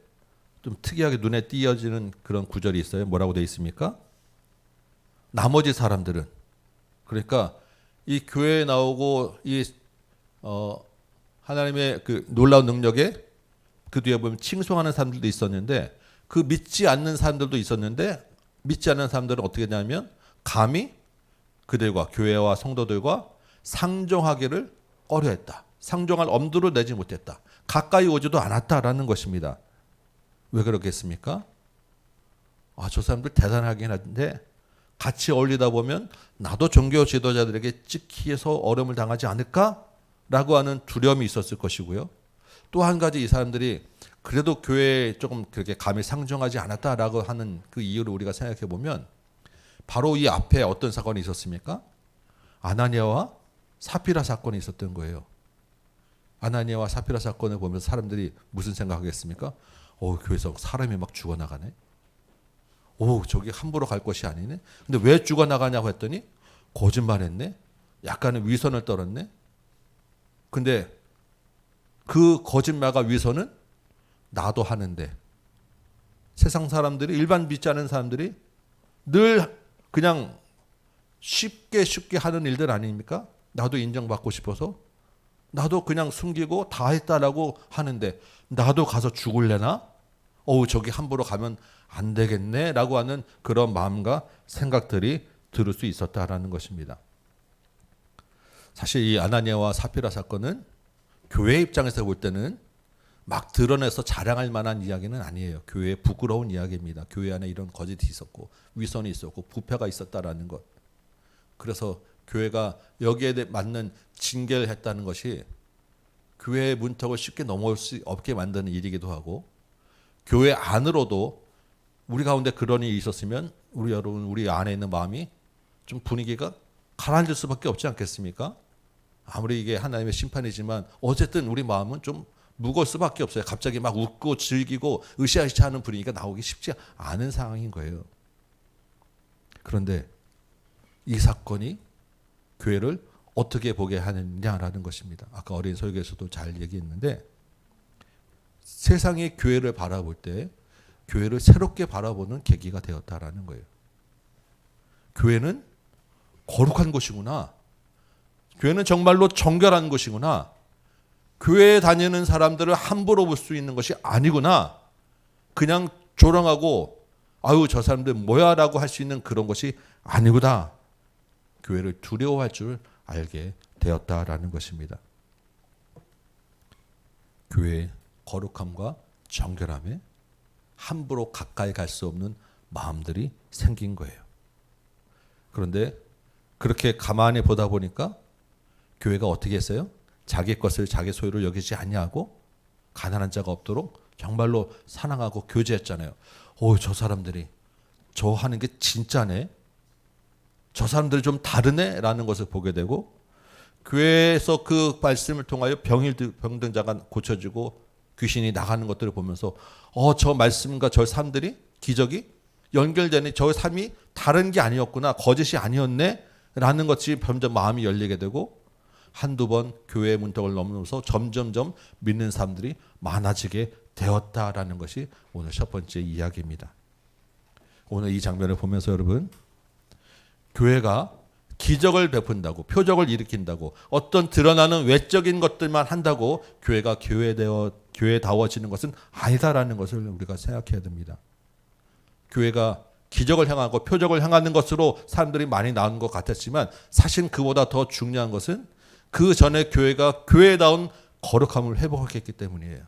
A: 좀 특이하게 눈에 띄어지는 그런 구절이 있어요. 뭐라고 되어 있습니까? 나머지 사람들은, 그러니까 이 교회에 나오고 이 하나님의 그 놀라운 능력에 그 뒤에 보면 칭송하는 사람들도 있었는데 그 믿지 않는 사람들도 있었는데 믿지 않는 사람들은 어떻게 했냐면 감히 그들과 교회와 성도들과 상종하기를 꺼려했다. 상종할 엄두를 내지 못했다. 가까이 오지도 않았다라는 것입니다. 왜 그렇겠습니까? 저 사람들 대단하긴 한데 같이 어울리다 보면 나도 종교 지도자들에게 찍히해서 어려움을 당하지 않을까라고 하는 두려움이 있었을 것이고요. 또 한 가지 이 사람들이 그래도 교회에 조금 그렇게 감히 상종하지 않았다라고 하는 그 이유를 우리가 생각해 보면 바로 이 앞에 어떤 사건이 있었습니까? 아나니아와 사피라 사건이 있었던 거예요. 아나니아와 사피라 사건을 보면서 사람들이 무슨 생각하겠습니까? 교회에서 사람이 막 죽어나가네. 저기 함부로 갈 것이 아니네. 근데 왜 죽어나가냐고 했더니 거짓말했네. 약간의 위선을 떨었네. 근데 그 거짓말과 위선은 나도 하는데 세상 사람들이 일반 믿지 않은 사람들이 늘 그냥 쉽게 하는 일들 아닙니까? 나도 인정받고 싶어서 나도 그냥 숨기고 다 했다라고 하는데 나도 가서 죽을래나? 저기 함부로 가면 안 되겠네 라고 하는 그런 마음과 생각들이 들을 수 있었다라는 것입니다. 사실 이 아나니아와 사피라 사건은 교회 입장에서 볼 때는 막 드러내서 자랑할 만한 이야기는 아니에요. 교회의 부끄러운 이야기입니다. 교회 안에 이런 거짓이 있었고 위선이 있었고 부패가 있었다라는 것. 그래서 교회가 여기에 맞는 징계를 했다는 것이 교회의 문턱을 쉽게 넘어올 수 없게 만드는 일이기도 하고, 교회 안으로도 우리 가운데 그런 일이 있었으면 우리 여러분, 우리 안에 있는 마음이 좀 분위기가 가라앉을 수밖에 없지 않겠습니까? 아무리 이게 하나님의 심판이지만 어쨌든 우리 마음은 좀 무거울 수밖에 없어요. 갑자기 막 웃고 즐기고 으쌰으쌰하는 분위기가 나오기 쉽지 않은 상황인 거예요. 그런데 이 사건이 교회를 어떻게 보게 하느냐라는 것입니다. 아까 어린 설교에서도 잘 얘기했는데, 세상이 교회를 바라볼 때 교회를 새롭게 바라보는 계기가 되었다라는 거예요. 교회는 거룩한 곳이구나. 교회는 정말로 정결한 곳이구나. 교회에 다니는 사람들을 함부로 볼 수 있는 것이 아니구나. 그냥 조롱하고 아유 저 사람들 뭐야 라고 할 수 있는 그런 것이 아니구나. 교회를 두려워할 줄 알게 되었다라는 것입니다. 교회의 거룩함과 정결함에 함부로 가까이 갈 수 없는 마음들이 생긴 거예요. 그런데 그렇게 가만히 보다 보니까 교회가 어떻게 했어요? 자기 것을 자기 소유를 여기지 아니하고 가난한 자가 없도록 정말로 사랑하고 교제했잖아요. 저 사람들이 저 하는 게 진짜네. 저 사람들이 좀 다르네 라는 것을 보게 되고, 교회에서 그 말씀을 통하여 병든 자가 고쳐지고 귀신이 나가는 것들을 보면서 저 말씀과 저 삶들이 기적이 연결되는 저 삶이 다른 게 아니었구나, 거짓이 아니었네 라는 것이 점점 마음이 열리게 되고, 한두 번 교회의 문턱을 넘으면서 점점점 믿는 사람들이 많아지게 되었다라는 것이 오늘 첫 번째 이야기입니다. 오늘 이 장면을 보면서 여러분, 교회가 기적을 베푼다고, 표적을 일으킨다고, 어떤 드러나는 외적인 것들만 한다고 교회가 교회다워지는 것은 아니다라는 것을 우리가 생각해야 됩니다. 교회가 기적을 향하고 표적을 향하는 것으로 사람들이 많이 나온 것 같았지만, 사실 그보다 더 중요한 것은 그 전에 교회가 교회다운 거룩함을 회복했기 때문이에요.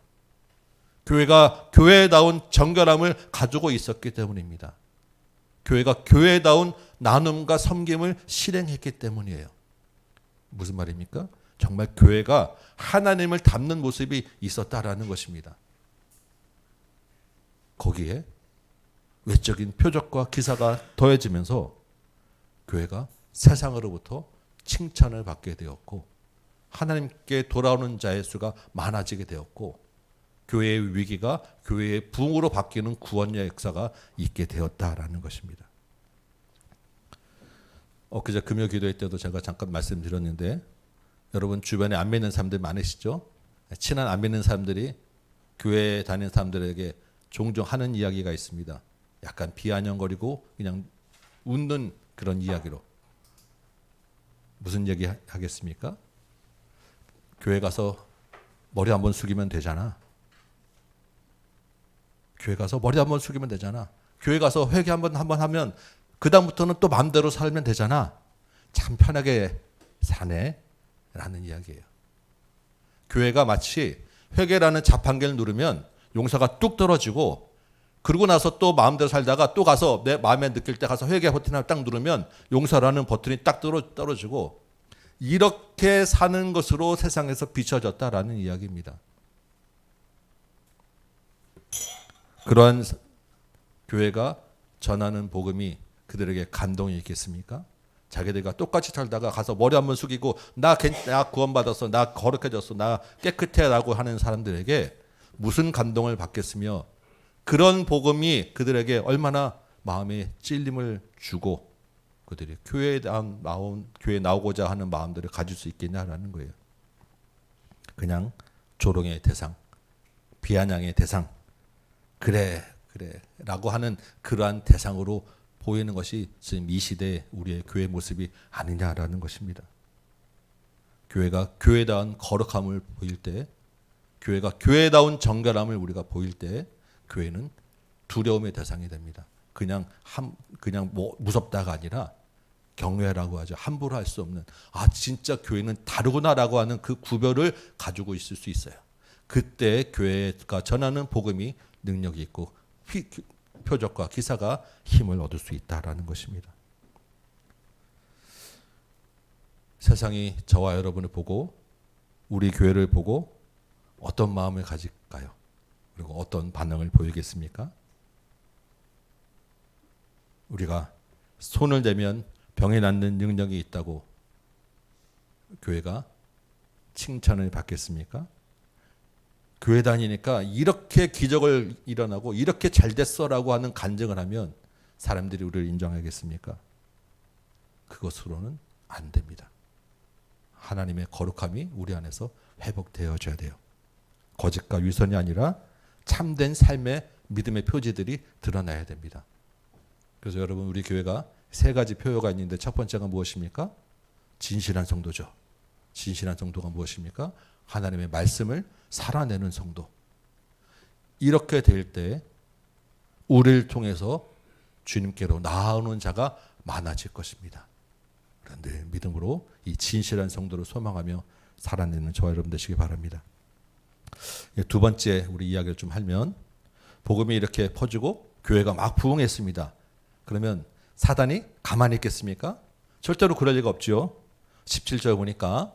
A: 교회가 교회다운 정결함을 가지고 있었기 때문입니다. 교회가 교회다운 나눔과 섬김을 실행했기 때문이에요. 무슨 말입니까? 정말 교회가 하나님을 닮는 모습이 있었다라는 것입니다. 거기에 외적인 표적과 기사가 더해지면서 교회가 세상으로부터 칭찬을 받게 되었고, 하나님께 돌아오는 자의 수가 많아지게 되었고, 교회의 위기가 교회의 부흥으로 바뀌는 구원의 역사가 있게 되었다라는 것입니다. 엊그제 금요 기도회 때도 제가 잠깐 말씀드렸는데, 여러분 주변에 안 믿는 사람들 많으시죠? 친한 안 믿는 사람들이 교회에 다니는 사람들에게 종종 하는 이야기가 있습니다. 약간 비아냥거리고 그냥 웃는 그런 이야기로. 무슨 얘기 하겠습니까? 교회 가서 머리 한번 숙이면 되잖아. 교회 가서 머리 한번 숙이면 되잖아. 교회 가서 회개 한번 하면 그 다음부터는 또 마음대로 살면 되잖아. 참 편하게 사네 라는 이야기예요. 교회가 마치 회개라는 자판기를 누르면 용서가 뚝 떨어지고, 그러고 나서 또 마음대로 살다가 또 가서 내 마음에 느낄 때 가서 회개 버튼을 딱 누르면 용서라는 버튼이 딱 떨어지고, 이렇게 사는 것으로 세상에서 비춰졌다라는 이야기입니다. 그러한 교회가 전하는 복음이 그들에게 감동이 있겠습니까? 자기들과 똑같이 살다가 가서 머리 한번 숙이고 나 구원받았어, 나 거룩해졌어, 나 깨끗해 라고 하는 사람들에게 무슨 감동을 받겠으며, 그런 복음이 그들에게 얼마나 마음에 찔림을 주고 그들이 교회에 나오고자 하는 마음들을 가질 수 있겠냐라는 거예요. 그냥 조롱의 대상, 비아냥의 대상, 그래 라고 하는 그러한 대상으로 보이는 것이 지금 이 시대의 우리의 교회 모습이 아니냐라는 것입니다. 교회가 교회다운 거룩함을 보일 때, 교회가 교회다운 정결함을 우리가 보일 때 교회는 두려움의 대상이 됩니다. 그냥 뭐 무섭다가 아니라 경외라고 하죠. 함부로 할 수 없는, 아 진짜 교회는 다르구나라고 하는 그 구별을 가지고 있을 수 있어요. 그때 교회가 전하는 복음이 능력이 있고 표적과 기사가 힘을 얻을 수 있다라는 것입니다. 세상이 저와 여러분을 보고 우리 교회를 보고 어떤 마음을 가질까요? 그리고 어떤 반응을 보이겠습니까? 우리가 손을 대면 병이 낫는 능력이 있다고 교회가 칭찬을 받겠습니까? 교회 다니니까 이렇게 기적을 일어나고 이렇게 잘 됐어라고 하는 간증을 하면 사람들이 우리를 인정하겠습니까? 그것으로는 안 됩니다. 하나님의 거룩함이 우리 안에서 회복되어져야 돼요. 거짓과 위선이 아니라 참된 삶의 믿음의 표지들이 드러나야 됩니다. 그래서 여러분, 우리 교회가 세 가지 표어가 있는데 첫 번째가 무엇입니까? 진실한 성도죠. 진실한 성도가 무엇입니까? 하나님의 말씀을 살아내는 성도. 이렇게 될 때 우리를 통해서 주님께로 나아오는 자가 많아질 것입니다. 그런데 믿음으로 이 진실한 성도를 소망하며 살아내는 저와 여러분 되시기 바랍니다. 두 번째 우리 이야기를 좀 하면, 복음이 이렇게 퍼지고 교회가 막 부흥했습니다. 그러면 사단이 가만히 있겠습니까? 절대로 그럴 리가 없죠. 17절 보니까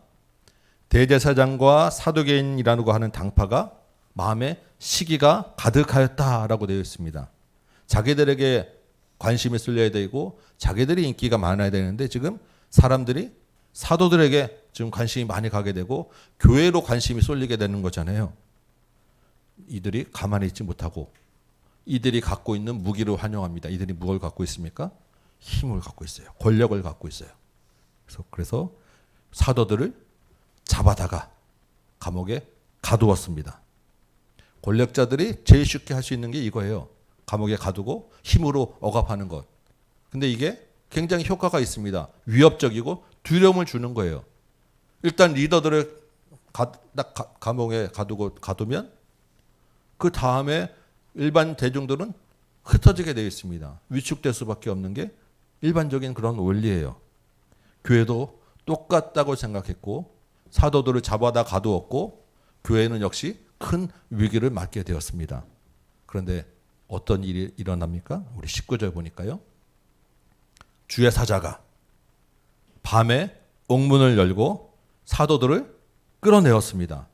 A: 대제사장과 사두개인이라고 하는 당파가 마음에 시기가 가득하였다라고 되어 있습니다. 자기들에게 관심이 쏠려야 되고 자기들이 인기가 많아야 되는데 지금 사람들이 사도들에게 지금 관심이 많이 가게 되고 교회로 관심이 쏠리게 되는 거잖아요. 이들이 가만히 있지 못하고 이들이 갖고 있는 무기를 활용합니다. 이들이 무엇을 갖고 있습니까? 힘을 갖고 있어요. 권력을 갖고 있어요. 그래서 사도들을 잡아다가 감옥에 가두었습니다. 권력자들이 제일 쉽게 할 수 있는 게 이거예요. 감옥에 가두고 힘으로 억압하는 것. 근데 이게 굉장히 효과가 있습니다. 위협적이고 두려움을 주는 거예요. 일단 리더들을 감옥에 가두면 그 다음에 일반 대중들은 흩어지게 되어 있습니다. 위축될 수밖에 없는 게 일반적인 그런 원리예요. 교회도 똑같다고 생각했고 사도들을 잡아다 가두었고 교회는 역시 큰 위기를 맞게 되었습니다. 그런데 어떤 일이 일어납니까? 우리 19절 보니까요. 주의 사자가 밤에 옥문을 열고 사도들을 끌어내었습니다.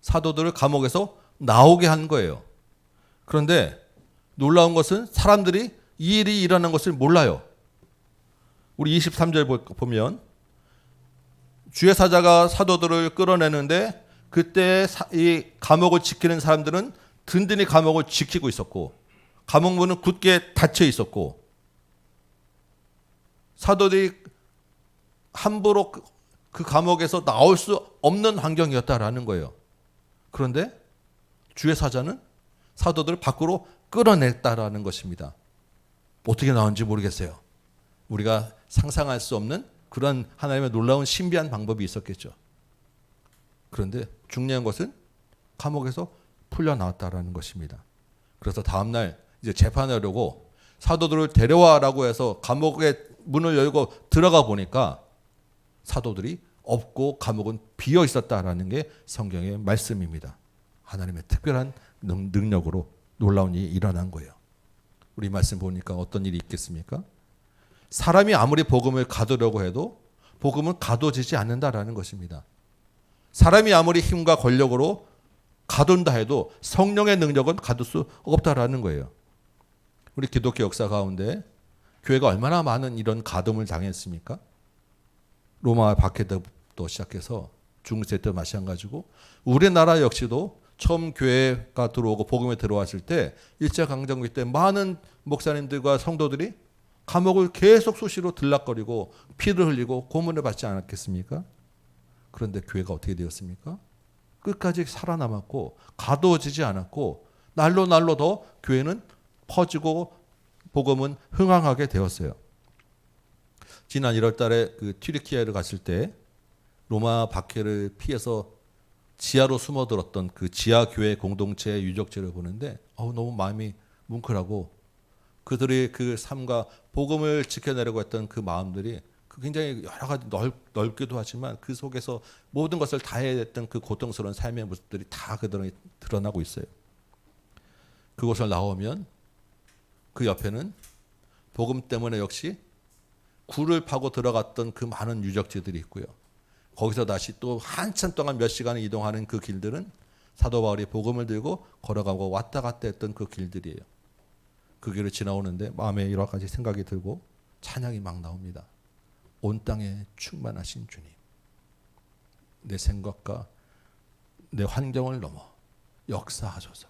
A: 사도들을 감옥에서 나오게 한 거예요. 그런데 놀라운 것은 사람들이 이 일이 일어난 것을 몰라요. 우리 23절 보면 주의 사자가 사도들을 끌어내는데 그때 이 감옥을 지키는 사람들은 든든히 감옥을 지키고 있었고 감옥 문은 굳게 닫혀 있었고 사도들이 함부로 그 감옥에서 나올 수 없는 환경이었다라는 거예요. 그런데 주의 사자는 사도들을 밖으로 끌어냈다라는 것입니다. 어떻게 나온지 모르겠어요. 우리가 상상할 수 없는 그런 하나님의 놀라운 신비한 방법이 있었겠죠. 그런데 중요한 것은 감옥에서 풀려나왔다라는 것입니다. 그래서 다음날 이제 재판하려고 사도들을 데려와라고 해서 감옥의 문을 열고 들어가 보니까 사도들이 없고 감옥은 비어 있었다라는 게 성경의 말씀입니다. 하나님의 특별한 능력으로 놀라운 일이 일어난 거예요. 우리 말씀 보니까 어떤 일이 있겠습니까? 사람이 아무리 복음을 가두려고 해도 복음은 가둬지지 않는다라는 것입니다. 사람이 아무리 힘과 권력으로 가둔다 해도 성령의 능력은 가둘 수 없다라는 거예요. 우리 기독교 역사 가운데 교회가 얼마나 많은 이런 가둠을 당했습니까? 로마 박해 때부터 시작해서 중세 때 마찬가지고 우리나라 역시도 처음 교회가 들어오고 복음에 들어왔을 때 일제강점기 때 많은 목사님들과 성도들이 감옥을 계속 수시로 들락거리고 피를 흘리고 고문을 받지 않았겠습니까? 그런데 교회가 어떻게 되었습니까? 끝까지 살아남았고 가두어지지 않았고 날로 더 교회는 퍼지고 복음은 흥황하게 되었어요. 지난 1월 달에 그 튀르키예를 갔을 때 로마 박해를 피해서 지하로 숨어들었던 그 지하 교회 공동체의 유적지를 보는데 너무 마음이 뭉클하고 그들의 그 삶과 복음을 지켜내려고 했던 그 마음들이 굉장히 여러 가지 넓기도 하지만 그 속에서 모든 것을 다해야 했던 그 고통스러운 삶의 모습들이 다 그들이 드러나고 있어요. 그곳을 나오면 그 옆에는 복음 때문에 역시 굴을 파고 들어갔던 그 많은 유적지들이 있고요. 거기서 다시 또 한참 동안 몇 시간을 이동하는 그 길들은 사도 바울이 복음을 들고 걸어가고 왔다 갔다 했던 그 길들이에요. 그 길을 지나오는데 마음에 여러 가지 생각이 들고 찬양이 막 나옵니다. 온 땅에 충만하신 주님, 내 생각과 내 환경을 넘어 역사하소서.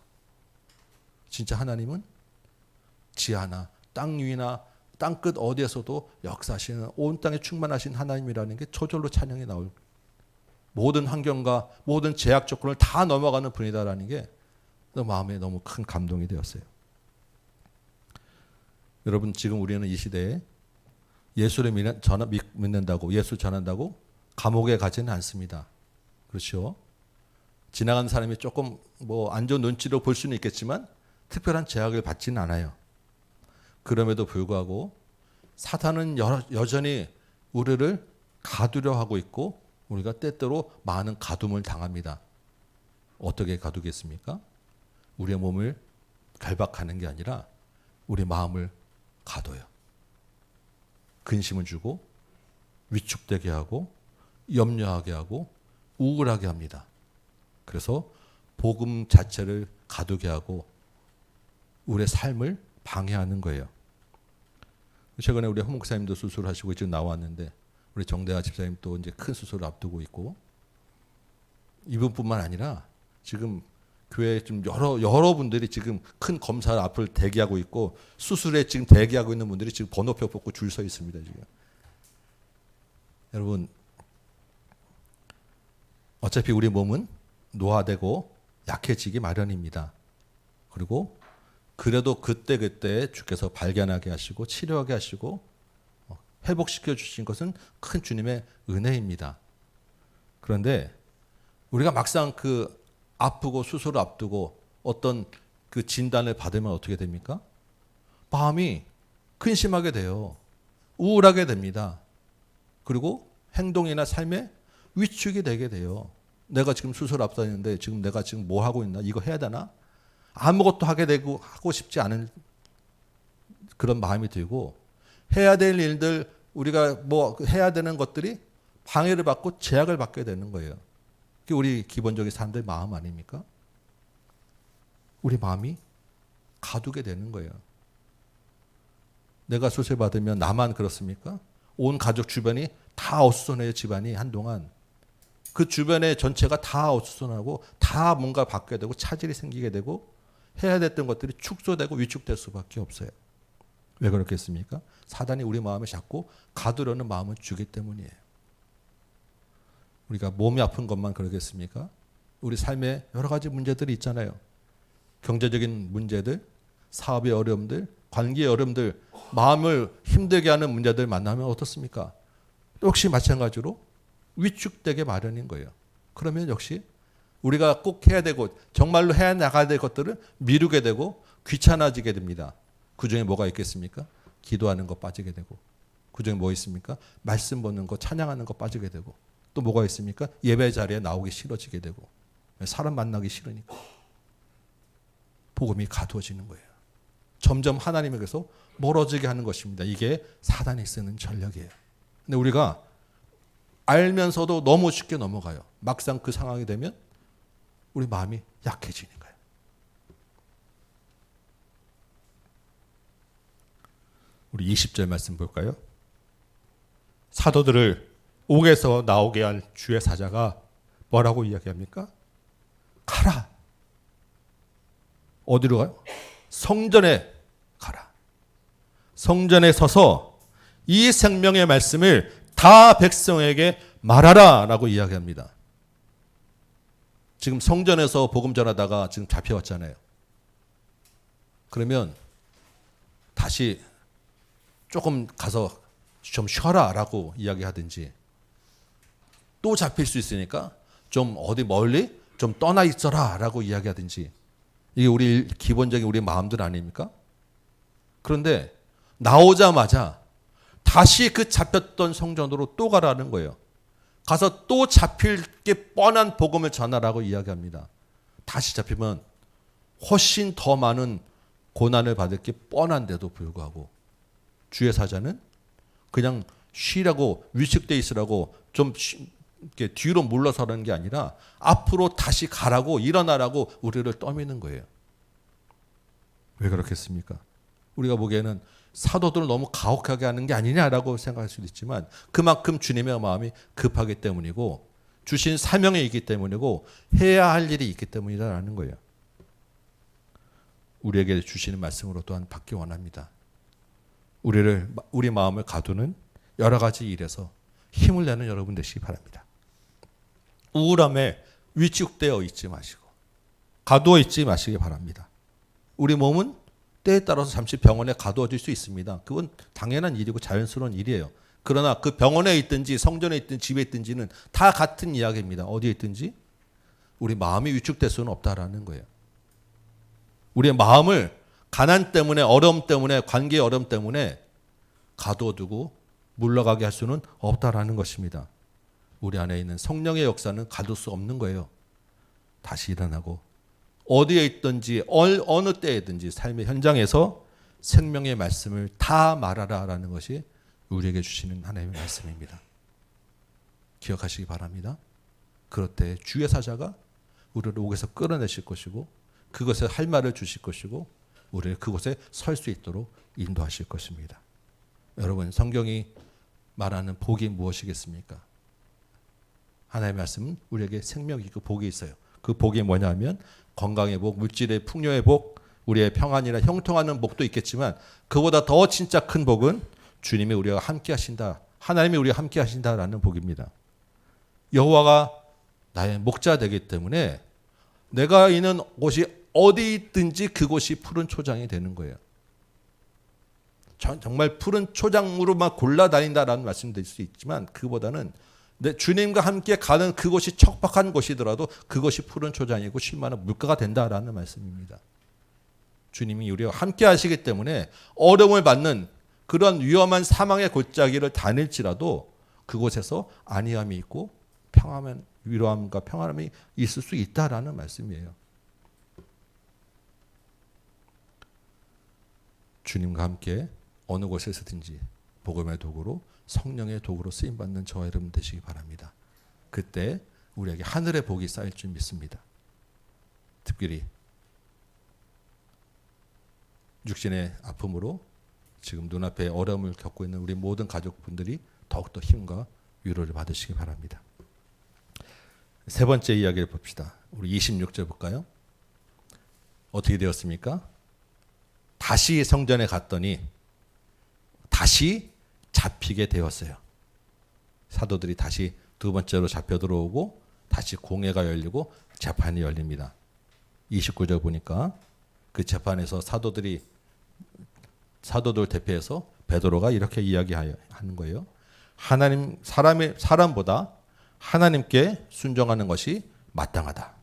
A: 진짜 하나님은 지하나 땅 위나 땅끝 어디에서도 역사하시는 온 땅에 충만하신 하나님이라는 게 저절로 찬양이 나올, 모든 환경과 모든 제약 조건을 다 넘어가는 분이다라는 게 마음에 너무 큰 감동이 되었어요. 여러분, 지금 우리는 이 시대에 예수를 믿는다고, 예수 전한다고 감옥에 가지는 않습니다. 그렇죠? 지나가는 사람이 조금 안 좋은 눈치로 볼 수는 있겠지만 특별한 제약을 받지는 않아요. 그럼에도 불구하고 사탄은 여전히 우리를 가두려 하고 있고 우리가 때때로 많은 가둠을 당합니다. 어떻게 가두겠습니까? 우리의 몸을 결박하는 게 아니라 우리 마음을 가둬요. 근심을 주고 위축되게 하고 염려하게 하고 우울하게 합니다. 그래서 복음 자체를 가두게 하고 우리의 삶을 방해하는 거예요. 최근에 우리 홍 목사님도 수술하시고 지금 나왔는데 우리 정대하 집사님 또 이제 큰 수술을 앞두고 있고, 이분뿐만 아니라 지금 교회에 좀 여러 분들이 지금 큰 검사 앞을 대기하고 있고 수술에 지금 대기하고 있는 분들이 지금 번호표 뽑고 줄 서 있습니다. 지금 여러분, 어차피 우리 몸은 노화되고 약해지기 마련입니다. 그리고 그래도 그때 주께서 발견하게 하시고 치료하게 하시고 회복시켜 주신 것은 큰 주님의 은혜입니다. 그런데 우리가 막상 그 아프고 수술을 앞두고 어떤 그 진단을 받으면 어떻게 됩니까? 마음이 근심하게 돼요. 우울하게 됩니다. 그리고 행동이나 삶에 위축이 되게 돼요. 내가 지금 수술 앞두는데 지금 내가 지금 뭐 하고 있나? 이거 해야 되나? 아무것도 하고 싶지 않은 그런 마음이 들고, 해야 될 일들, 우리가 해야 되는 것들이 방해를 받고 제약을 받게 되는 거예요. 그게 우리 기본적인 사람들의 마음 아닙니까? 우리 마음이 가두게 되는 거예요. 내가 수술 받으면 나만 그렇습니까? 온 가족 주변이 다 어수선해요. 집안이 한동안 그 주변의 전체가 다 어수선하고 다 뭔가 받게 되고 차질이 생기게 되고 해야 됐던 것들이 축소되고 위축될 수밖에 없어요. 왜 그렇겠습니까? 사단이 우리 마음을 자꾸 가두려는 마음을 주기 때문이에요. 우리가 몸이 아픈 것만 그러겠습니까? 우리 삶에 여러 가지 문제들이 있잖아요. 경제적인 문제들, 사업의 어려움들, 관계의 어려움들, 마음을 힘들게 하는 문제들 만나면 어떻습니까? 역시 마찬가지로 위축되게 마련인 거예요. 그러면 역시 우리가 꼭 해야 되고 정말로 해야 나가야 될 것들을 미루게 되고 귀찮아지게 됩니다. 그중에 뭐가 있겠습니까? 기도하는 거 빠지게 되고, 그중에 뭐 있습니까? 말씀 보는 거, 찬양하는 거 빠지게 되고, 또 뭐가 있습니까? 예배 자리에 나오기 싫어지게 되고, 사람 만나기 싫으니까 복음이 가두어지는 거예요. 점점 하나님에게서 멀어지게 하는 것입니다. 이게 사단이 쓰는 전략이에요. 근데 우리가 알면서도 너무 쉽게 넘어가요. 막상 그 상황이 되면 우리 마음이 약해지는 거예요. 우리 20절 말씀 볼까요? 사도들을 옥에서 나오게 한 주의 사자가 뭐라고 이야기합니까? 가라. 어디로 가요? 성전에 가라. 성전에 서서 이 생명의 말씀을 다 백성에게 말하라 라고 이야기합니다. 지금 성전에서 복음 전하다가 지금 잡혀왔잖아요. 그러면 다시 조금 가서 좀 쉬어라 라고 이야기하든지, 또 잡힐 수 있으니까 좀 어디 멀리 좀 떠나 있어라라고 이야기하든지, 이게 우리 기본적인 우리 마음들 아닙니까? 그런데 나오자마자 다시 그 잡혔던 성전으로 또 가라는 거예요. 가서 또 잡힐 게 뻔한 복음을 전하라고 이야기합니다. 다시 잡히면 훨씬 더 많은 고난을 받을 게 뻔한데도 불구하고 주의 사자는 그냥 쉬라고, 위축돼 있으라고 좀 이렇게 뒤로 물러서라는 게 아니라 앞으로 다시 가라고, 일어나라고 우리를 떠미는 거예요. 왜 그렇겠습니까? 우리가 보기에는 사도들을 너무 가혹하게 하는 게 아니냐라고 생각할 수도 있지만 그만큼 주님의 마음이 급하기 때문이고 주신 사명이 있기 때문이고 해야 할 일이 있기 때문이라는 거예요. 우리에게 주시는 말씀으로 또한 받기 원합니다. 우리 마음을 가두는 여러 가지 일에서 힘을 내는 여러분 되시기 바랍니다. 우울함에 위축되어 있지 마시고 가두어 있지 마시기 바랍니다. 우리 몸은 때에 따라서 잠시 병원에 가두어질 수 있습니다. 그건 당연한 일이고 자연스러운 일이에요. 그러나 그 병원에 있든지 성전에 있든지 집에 있든지는 다 같은 이야기입니다. 어디에 있든지 우리 마음이 위축될 수는 없다라는 거예요. 우리의 마음을 가난 때문에, 어려움 때문에, 관계의 어려움 때문에 가두어두고 물러가게 할 수는 없다라는 것입니다. 우리 안에 있는 성령의 역사는 가둘 수 없는 거예요. 다시 일어나고 어디에 있든지 어느 때에든지 삶의 현장에서 생명의 말씀을 다 말하라라는 것이 우리에게 주시는 하나님의 말씀입니다. 기억하시기 바랍니다. 그럴 때 주의 사자가 우리를 옥에서 끌어내실 것이고 그것에 할 말을 주실 것이고 우리를 그곳에 설 수 있도록 인도하실 것입니다. 여러분, 성경이 말하는 복이 무엇이겠습니까? 하나님의 말씀은 우리에게 생명이 있고 복이 있어요. 그 복이 뭐냐면 건강의 복, 물질의 풍요의 복, 우리의 평안이나 형통하는 복도 있겠지만 그보다 더 진짜 큰 복은 주님이 우리와 함께 하신다, 하나님이 우리와 함께 하신다라는 복입니다. 여호와가 나의 목자 되기 때문에 내가 있는 곳이 어디 있든지 그곳이 푸른 초장이 되는 거예요. 정말 푸른 초장으로만 골라다닌다라는 말씀도 있을 수 있지만 그보다는 내 주님과 함께 가는 그곳이 척박한 곳이더라도 그것이 푸른 초장이고 쉴만한 물가가 된다라는 말씀입니다. 주님이 우리와 함께 하시기 때문에 어려움을 받는 그런 위험한 사망의 골짜기를 다닐지라도 그곳에서 안위함이 있고 위로함과 평안함이 있을 수 있다라는 말씀이에요. 주님과 함께 어느 곳에서든지 복음의 도구로, 성령의 도구로 쓰임받는 저와 여러분 되시기 바랍니다. 그때 우리에게 하늘의 복이 쌓일 줄 믿습니다. 특별히 육신의 아픔으로 지금 눈앞에 어려움을 겪고 있는 우리 모든 가족분들이 더욱더 힘과 위로를 받으시기 바랍니다. 세 번째 이야기를 봅시다. 우리 26절 볼까요? 어떻게 되었습니까? 다시 성전에 갔더니 다시 잡히게 되었어요. 사도들이 다시 두 번째로 잡혀 들어오고 다시 공회가 열리고 재판이 열립니다. 29절 보니까 그 재판에서 사도들 대표해서 베드로가 이렇게 이야기하는 거예요. 사람보다 하나님께 순종하는 것이 마땅하다.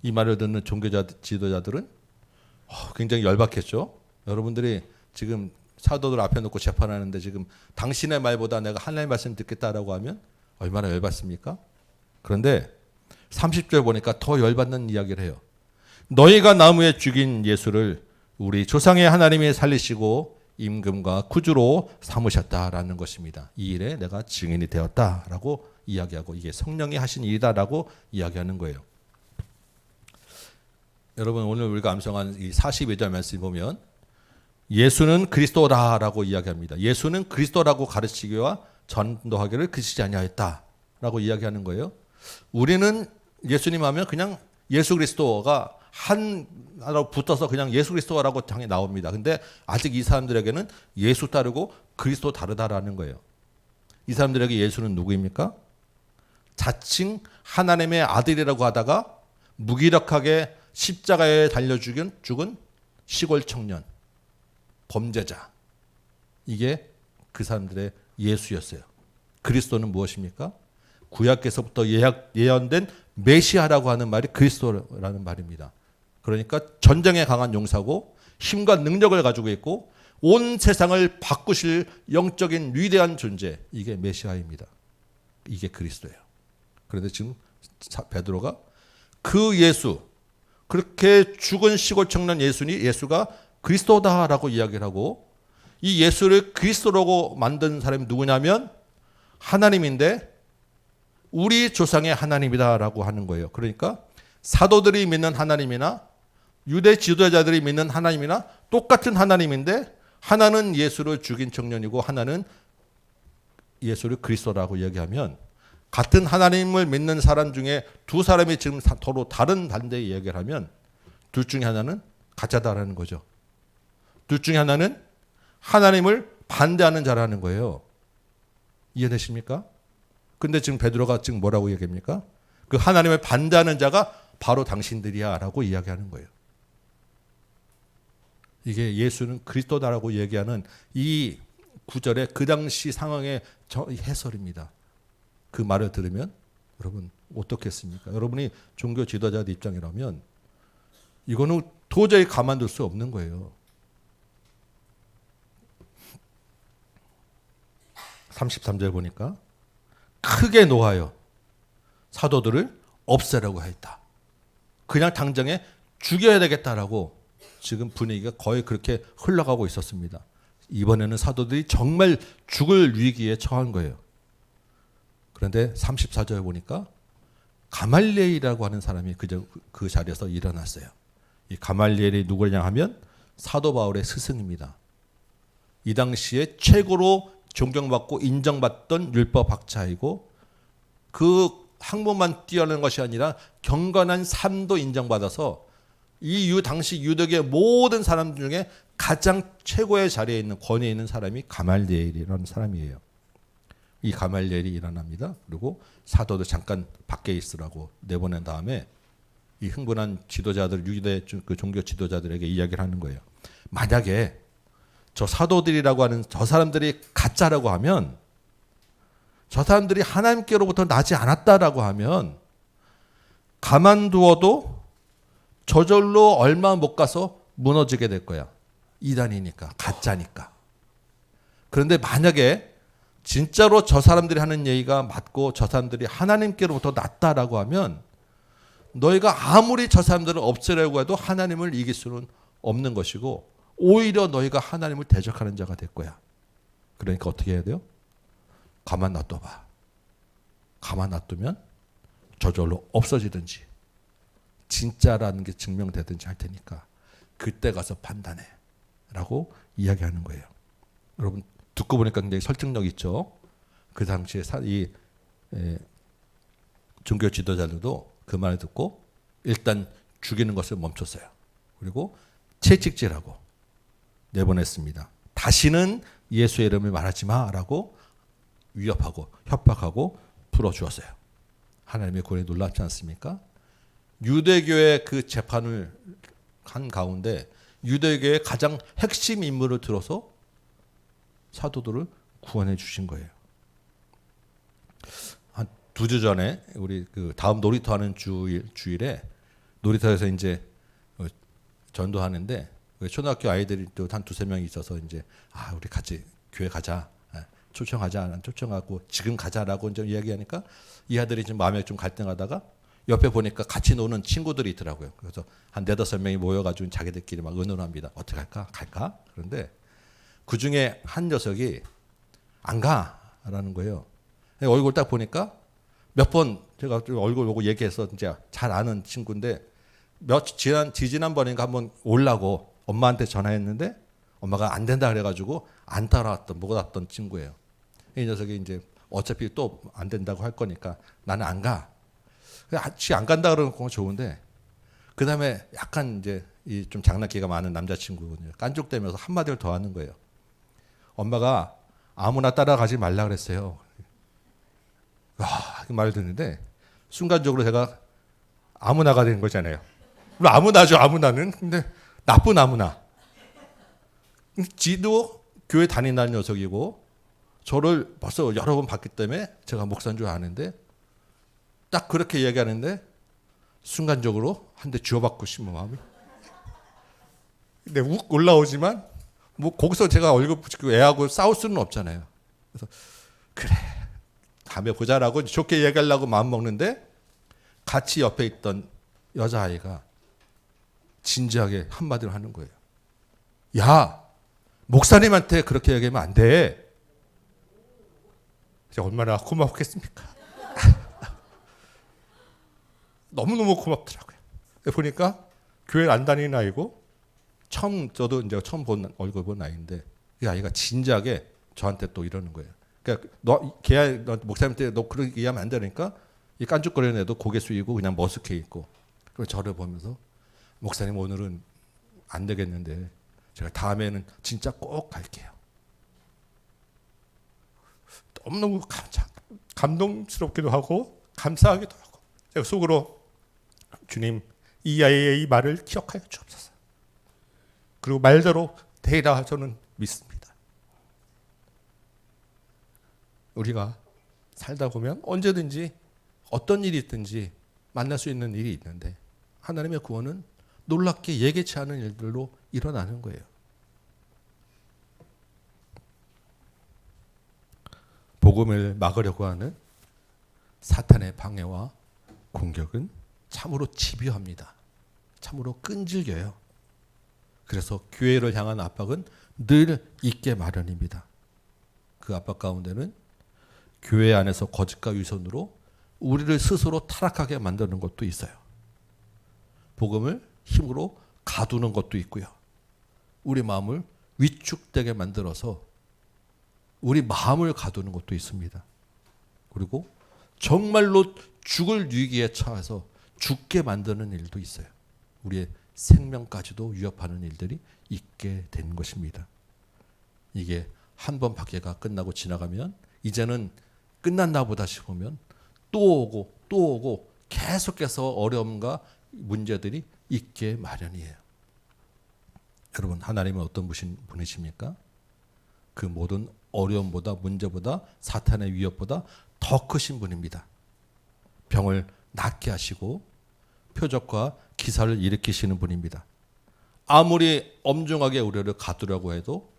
A: 이 말을 듣는 종교자 지도자들은 굉장히 열받겠죠. 여러분들이 지금 사도들 앞에 놓고 재판하는데 지금 당신의 말보다 내가 하나님의 말씀 듣겠다라고 하면 얼마나 열받습니까? 그런데 30절 보니까 더 열받는 이야기를 해요. 너희가 나무에 죽인 예수를 우리 조상의 하나님이 살리시고 임금과 구주로 삼으셨다라는 것입니다. 이 일에 내가 증인이 되었다라고 이야기하고 이게 성령이 하신 일이다라고 이야기하는 거예요. 여러분, 오늘 우리가 암송한 이 42절 말씀 보면 예수는 그리스도라라고 이야기합니다. 예수는 그리스도라고 가르치기와 전도하기를 그치지 아니하였다라고 이야기하는 거예요. 우리는 예수님 하면 그냥 예수 그리스도가 하나로 붙어서 그냥 예수 그리스도라고 당연히 나옵니다. 근데 아직 이 사람들에게는 예수 다르고 그리스도 다르다라는 거예요. 이 사람들에게 예수는 누구입니까? 자칭 하나님의 아들이라고 하다가 무기력하게 십자가에 달려 죽은 시골 청년, 범죄자. 이게 그 사람들의 예수였어요. 그리스도는 무엇입니까? 구약에서부터 예언된 메시아라고 하는 말이 그리스도라는 말입니다. 그러니까 전쟁에 강한 용사고 힘과 능력을 가지고 있고 온 세상을 바꾸실 영적인 위대한 존재, 이게 메시아입니다. 이게 그리스도예요. 그런데 지금 베드로가 그 예수, 그렇게 죽은 시골 청년 예수가 그리스도다라고 이야기를 하고, 이 예수를 그리스도라고 만든 사람이 누구냐면 하나님인데 우리 조상의 하나님이다라고 하는 거예요. 그러니까 사도들이 믿는 하나님이나 유대 지도자들이 믿는 하나님이나 똑같은 하나님인데, 하나는 예수를 죽인 청년이고 하나는 예수를 그리스도라고 이야기하면, 같은 하나님을 믿는 사람 중에 두 사람이 지금 서로 다른 반대의 이야기를 하면 둘 중에 하나는 가짜다라는 거죠. 둘 중에 하나는 하나님을 반대하는 자라는 거예요. 이해되십니까? 근데 지금 베드로가 지금 뭐라고 얘기합니까? 그 하나님을 반대하는 자가 바로 당신들이야 라고 이야기하는 거예요. 이게 예수는 그리스도다라고 얘기하는 이 구절의 그 당시 상황의 해설입니다. 그 말을 들으면 여러분 어떻겠습니까? 여러분이 종교 지도자의 입장이라면 이거는 도저히 가만둘 수 없는 거예요. 33절 보니까 크게 노하여 사도들을 없애라고 했다. 그냥 당장에 죽여야 되겠다라고 지금 분위기가 거의 그렇게 흘러가고 있었습니다. 이번에는 사도들이 정말 죽을 위기에 처한 거예요. 그런데 34절에 보니까 가말리엘이라고 하는 사람이 그 자리에서 일어났어요. 이 가말리엘이 누구냐 하면 사도 바울의 스승입니다. 이 당시에 최고로 존경받고 인정받던 율법 학자이고, 그 학문만 뛰어난 것이 아니라 경건한 삶도 인정받아서 이 당시 유대계 모든 사람 중에 가장 최고의 자리에 있는 권위에 있는 사람이 가말리엘이라는 사람이에요. 이 가말리엘이 일어납니다. 그리고 사도들 잠깐 밖에 있으라고 내보낸 다음에 이 흥분한 지도자들, 유대 그 종교 지도자들에게 이야기를 하는 거예요. 만약에 저 사도들이라고 하는 저 사람들이 가짜라고 하면, 저 사람들이 하나님께로부터 나지 않았다라고 하면 가만두어도 저절로 얼마 못 가서 무너지게 될 거야. 이단이니까, 가짜니까. 그런데 만약에 진짜로 저 사람들이 하는 얘기가 맞고 저 사람들이 하나님께로부터 났다라고 하면 너희가 아무리 저 사람들을 없애려고 해도 하나님을 이길 수는 없는 것이고, 오히려 너희가 하나님을 대적하는 자가 될 거야. 그러니까 어떻게 해야 돼요? 가만 놔둬봐. 가만 놔두면 저절로 없어지든지 진짜라는 게 증명되든지 할 테니까 그때 가서 판단해 라고 이야기하는 거예요. 여러분 듣고 보니까 굉장히 설득력 있죠. 그 당시에 이 종교 지도자들도 그 말을 듣고 일단 죽이는 것을 멈췄어요. 그리고 채찍질하고 내보냈습니다. 다시는 예수의 이름을 말하지 마라고 위협하고 협박하고 풀어주었어요. 하나님의 구원에 놀랍지 않습니까? 유대교의 그 재판을 한 가운데 유대교의 가장 핵심 인물을 들어서 사도들을 구원해 주신 거예요. 한 2주 전에 우리 그 다음 놀이터 하는 주일에 놀이터에서 이제 전도하는데 초등학교 아이들이 또 한 2-3명이 있어서 이제 우리 같이 교회 가자. 초청하자. 초청하고 지금 가자라고 좀 이야기하니까 이 아들이 좀 마음에 좀 갈등하다가 옆에 보니까 같이 노는 친구들이 있더라고요. 그래서 한 4-5명이 모여가지고 자기들끼리 막 의논합니다. 어떻게 할까? 갈까? 그런데 그 중에 한 녀석이 안 가라는 거예요. 얼굴 딱 보니까 몇 번 제가 얼굴 보고 얘기해서 이제 잘 아는 친구인데 지지난번인가 한번 오려고 엄마한테 전화했는데 엄마가 안 된다 그래가지고 안 따라왔던 못 왔던 친구예요. 이 녀석이 이제 어차피 또 안 된다고 할 거니까 나는 안 가. 같이 안 간다 그러는 건 좋은데 그 다음에 약간 이제 이 좀 장난기가 많은 남자친구거든요. 깐족대면서 한마디를 더 하는 거예요. 엄마가 아무나 따라가지 말라 그랬어요. 그 말을 듣는데 순간적으로 제가 아무나가 된 거잖아요. 물론 아무나죠, 아무나는. 근데 나쁜 아무나. 지도 교회 다닌다는 녀석이고 저를 벌써 여러 번 봤기 때문에 제가 목사인 줄 아는데
E: 딱 그렇게 얘기하는데 순간적으로 한 대 쥐어받고 싶은 마음이. 근데 욱 올라오지만 뭐 거기서 제가 얼굴 붙이고 애하고 싸울 수는 없잖아요. 그래서 그래 다음에 보자라고 좋게 얘기하려고 마음 먹는데 같이 옆에 있던 여자아이가 진지하게 한마디를 하는 거예요. 야, 목사님한테 그렇게 얘기하면 안 돼. 제가 얼마나 고맙겠습니까? 너무너무 고맙더라고요. 보니까 교회를 안 다니는 아이고 저도 이제 처음 본 얼굴 본 아이인데 이 아이가 진지하게 저한테 또 이러는 거예요. 그러니까 너 목사님한테 너 그렇게 얘기하면 안 되니까 이 깐죽거리는 애도 고개 숙이고 그냥 머쓱해 있고 그리고 저를 보면서 목사님 오늘은 안 되겠는데 제가 다음에는 진짜 꼭 갈게요. 너무너무 감동스럽기도 하고 감사하기도 하고 제가 속으로 주님 이 아이의 이 말을 기억하여 주옵소서. 그리고 말대로 되리라 저는 믿습니다. 우리가 살다 보면 언제든지 어떤 일이 있든지 만날 수 있는 일이 있는데 하나님의 구원은 놀랍게 예기치 않은 일들로 일어나는 거예요. 복음을 막으려고 하는 사탄의 방해와 공격은 참으로 집요합니다. 참으로 끈질겨요. 그래서 교회를 향한 압박은 늘 있게 마련입니다. 그 압박 가운데는 교회 안에서 거짓과 위선으로 우리를 스스로 타락하게 만드는 것도 있어요. 복음을 힘으로 가두는 것도 있고요. 우리 마음을 위축되게 만들어서 우리 마음을 가두는 것도 있습니다. 그리고 정말로 죽을 위기에 처해서 죽게 만드는 일도 있어요. 우리의 생명까지도 위협하는 일들이 있게 된 것입니다. 이게 한 번 박해가 끝나고 지나가면 이제는 끝났나 보다 싶으면 또 오고 또 오고 계속해서 어려움과 문제들이 있게 마련이에요. 여러분 하나님은 어떤 분이십니까? 그 모든 어려움보다 문제보다 사탄의 위협보다 더 크신 분입니다. 병을 낫게 하시고 표적과 기사를 일으키시는 분입니다. 아무리 엄중하게 우리를 가두려고 해도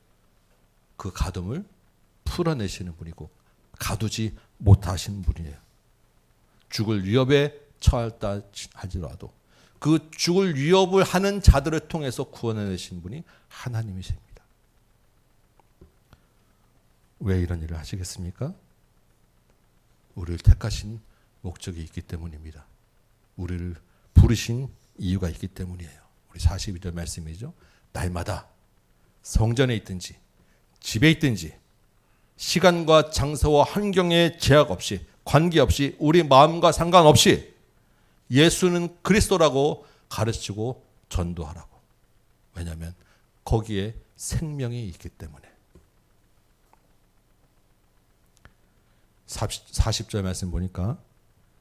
E: 그 가둠을 풀어내시는 분이고 가두지 못하시는 분이에요. 죽을 위협에 처했다 하더라도 그 죽을 위협을 하는 자들을 통해서 구원해내신 분이 하나님이십니다. 왜 이런 일을 하시겠습니까? 우리를 택하신 목적이 있기 때문입니다. 우리를 부르신 이유가 있기 때문이에요. 우리 42절 말씀이죠. 날마다 성전에 있든지 집에 있든지 시간과 장소와 환경에 제약 없이 관계없이 우리 마음과 상관없이 예수는 그리스도라고 가르치고 전도하라고. 왜냐하면 거기에 생명이 있기 때문에. 40절 말씀 보니까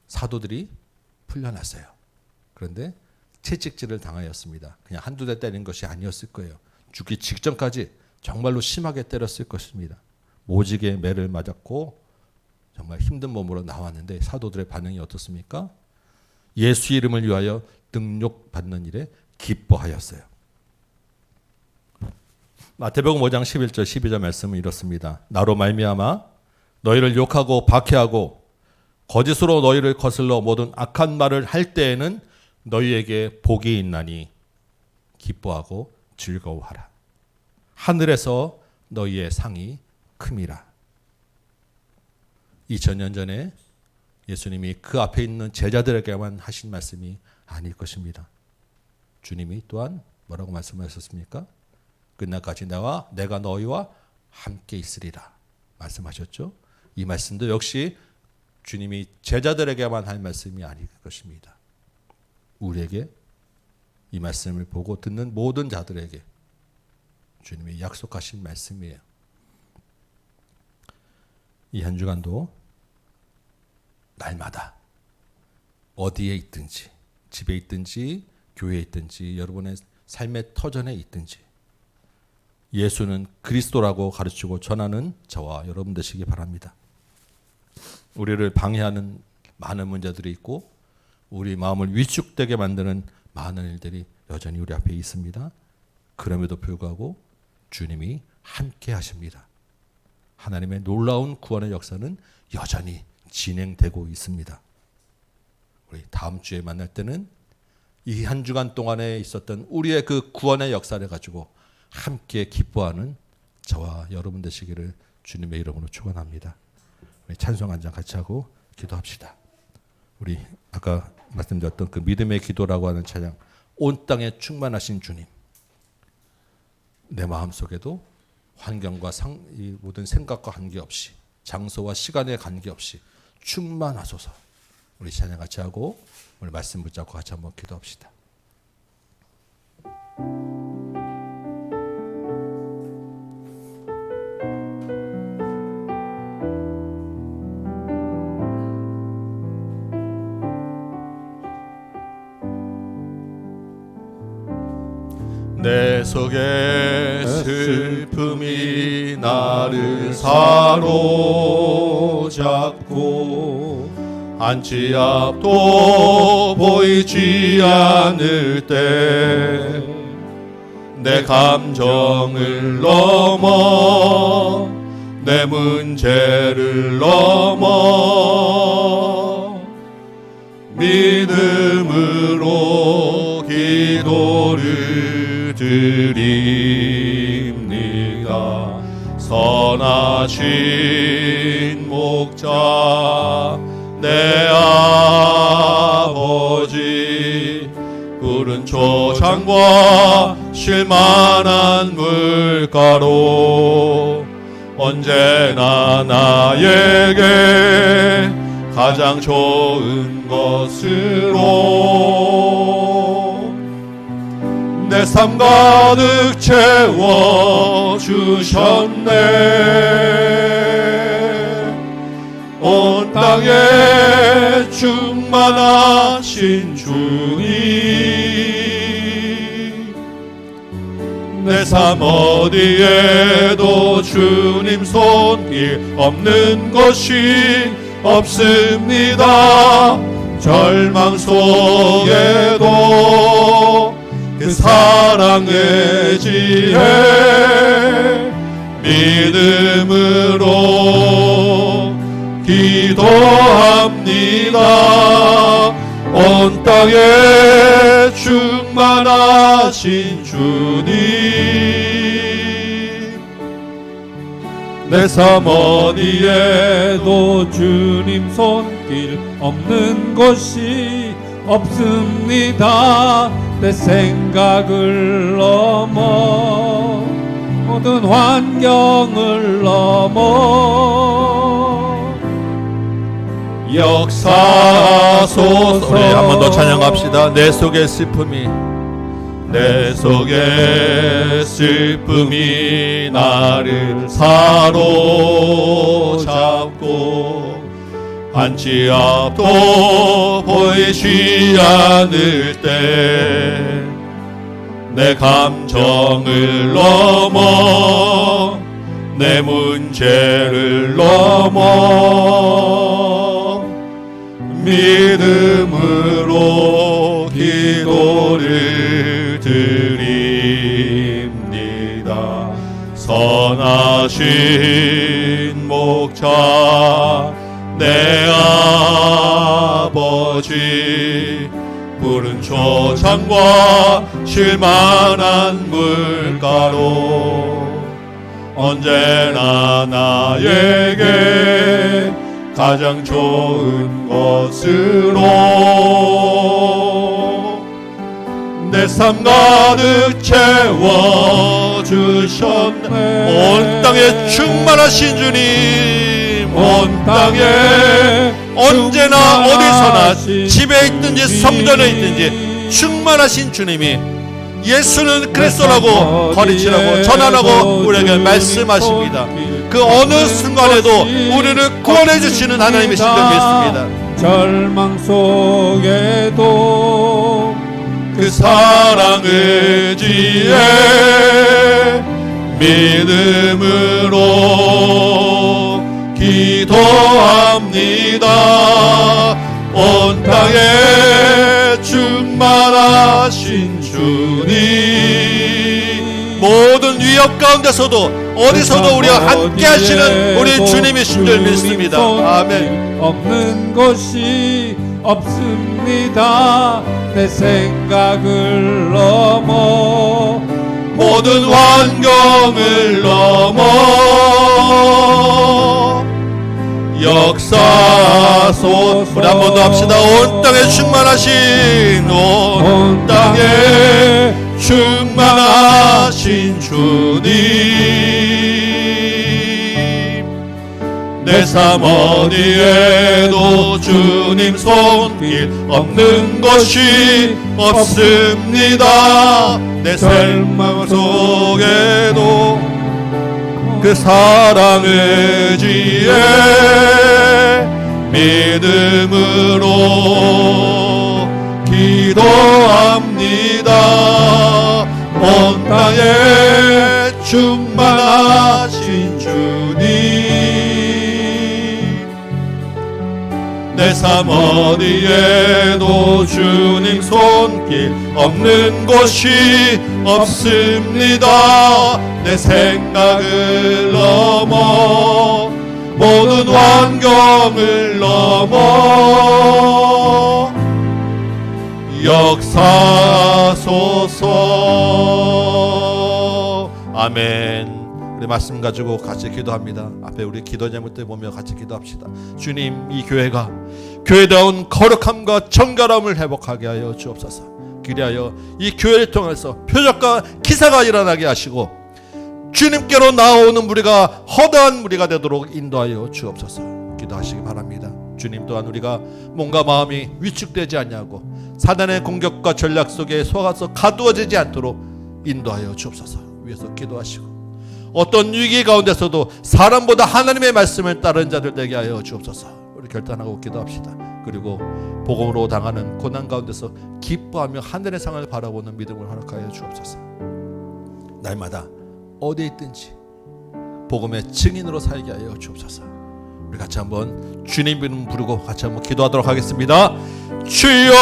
E: 사도들이 풀려났어요. 그런데 채찍질을 당하였습니다. 그냥 한두 대 때린 것이 아니었을 거예요. 죽기 직전까지 정말로 심하게 때렸을 것입니다. 모직에 매를 맞았고 정말 힘든 몸으로 나왔는데 사도들의 반응이 어떻습니까? 예수 이름을 위하여 능욕받는 일에 기뻐하였어요. 마태복음 5장 11절 12절 말씀은 이렇습니다. 나로 말미암아 너희를 욕하고 박해하고 거짓으로 너희를 거슬러 모든 악한 말을 할 때에는 너희에게 복이 있나니 기뻐하고 즐거워하라. 하늘에서 너희의 상이 큼이라. 2000년 전에 예수님이 그 앞에 있는 제자들에게만 하신 말씀이 아닐 것입니다. 주님이 또한 뭐라고 말씀하셨습니까? 끝날까지 내가 너희와 함께 있으리라 말씀하셨죠. 이 말씀도 역시 주님이 제자들에게만 할 말씀이 아닐 것입니다. 우리에게 이 말씀을 보고 듣는 모든 자들에게 주님이 약속하신 말씀이에요. 이 한 주간도 날마다 어디에 있든지 집에 있든지 교회에 있든지 여러분의 삶의 터전에 있든지 예수는 그리스도라고 가르치고 전하는 저와 여러분 되시기 바랍니다. 우리를 방해하는 많은 문제들이 있고 우리 마음을 위축되게 만드는 많은 일들이 여전히 우리 앞에 있습니다. 그럼에도 불구하고 주님이 함께 하십니다. 하나님의 놀라운 구원의 역사는 여전히 진행되고 있습니다. 우리 다음 주에 만날 때는 이 한 주간 동안에 있었던 우리의 그 구원의 역사를 가지고 함께 기뻐하는 저와 여러분 되시기를 주님의 이름으로 축원합니다. 우리 찬송 한 장 같이 하고 기도합시다. 우리 아까 말씀드렸던 그 믿음의 기도라고 하는 찬양, 온 땅에 충만하신 주님, 내 마음속에도 환경과 이 모든 생각과 관계없이, 장소와 시간에 관계없이 충만하소서. 우리 찬양 같이 하고 오늘 말씀 붙잡고 같이 한번 기도합시다.
B: 내 속에 슬픔이 나를 사로잡고 한치 앞도 보이지 않을 때 내 감정을 넘어 내 문제를 넘어 믿음으로 기도를 드립니다. 선하신 목자 내 아버지, 푸른 초장과 쉴만한 물가로 언제나 나에게 가장 좋은 것으로 내 삶 가득 채워주셨네. 온 땅에 충만하신 주님, 내 삶 어디에도 주님 손길 없는 것이 없습니다. 절망 속에도 그 사랑의 지혜 믿음으로 기도합니다. 온 땅에 충만하신 주님, 내 삶 어디에도 주님 손길 없는 곳이 없습니다. 내 생각을 넘어 모든 환경을 넘어 역사하소서.
A: 우리 한 번 더 찬양합시다. 내 속의 슬픔이,
B: 내 속의 슬픔이 나를 사로잡고 한치 앞도 보이지 않을 때 내 감정을 넘어 내 문제를 넘어 믿음으로 기도를 드립니다. 선하신 목자 내 아버지, 푸른 초장과 쉴만한 물가로 언제나 나에게 가장 좋은 것으로 내 삶 가득 채워주셨네.
A: 온 땅에 충만하신 주님,
B: 온 땅에
A: 언제나 어디서나 집에 있든지 성전에 있든지 충만하신 주님이 예수는 그리스도라고 가르치라고 전하라고 우리에게 말씀하십니다. 그 어느 순간에도 우리를 구원해 주시는 하나님이신 줄 믿습니다.
B: 절망 속에도 그 사랑의 지혜 믿음으로 기도합니다. 온 땅에 충만하신 주님,
A: 모든 위협 가운데서도 어디서도 우리와 함께 하시는 우리 주님이신 줄 믿습니다. 아멘.
B: 없는 것이 없습니다. 내 생각을 넘어
A: 모든 환경을 넘어 역사소. 우리 한 번 더 합시다. 온 땅에 충만하신, 온 땅에 충만하신 주님, 내 삶 어디에도 주님 손길 없는 것이 없습니다. 내 삶 속에도 그 사랑 의지에 믿음으로 기도합니다. 온 땅에 충만하신 주님, 내 삶 어디에도 주님 손길 없는 곳이 없습니다. 내 생각을 넘어 모든 환경을 넘어 역사소서. 아멘. 우리 말씀 가지고 같이 기도합니다. 앞에 우리 기도 제목들 보며 같이 기도합시다. 주님, 이 교회가 교회다운 거룩함과 정결함을 회복하게 하여 주옵소서. 그리하여 이 교회를 통해서 표적과 기사가 일어나게 하시고 주님께로 나오는 무리가 허다한 무리가 되도록 인도하여 주옵소서. 기도하시기 바랍니다. 주님 또한 우리가 몸과 마음이 위축되지 않냐고 사단의 공격과 전략 속에 속아서 가두어지지 않도록 인도하여 주옵소서. 위에서 기도하시고 어떤 위기 가운데서도 사람보다 하나님의 말씀을 따르는 자들 되게 하여 주옵소서. 우리 결단하고 기도합시다. 그리고 복음으로 당하는 고난 가운데서 기뻐하며 하늘의 상을 바라보는 믿음을 허락하여 주옵소서. 날마다 어디에 있든지 복음의 증인으로 살게 하여 주옵소서. 우리 같이 한번 주님 이름 부르고 같이 한번 기도하도록 하겠습니다. 주여,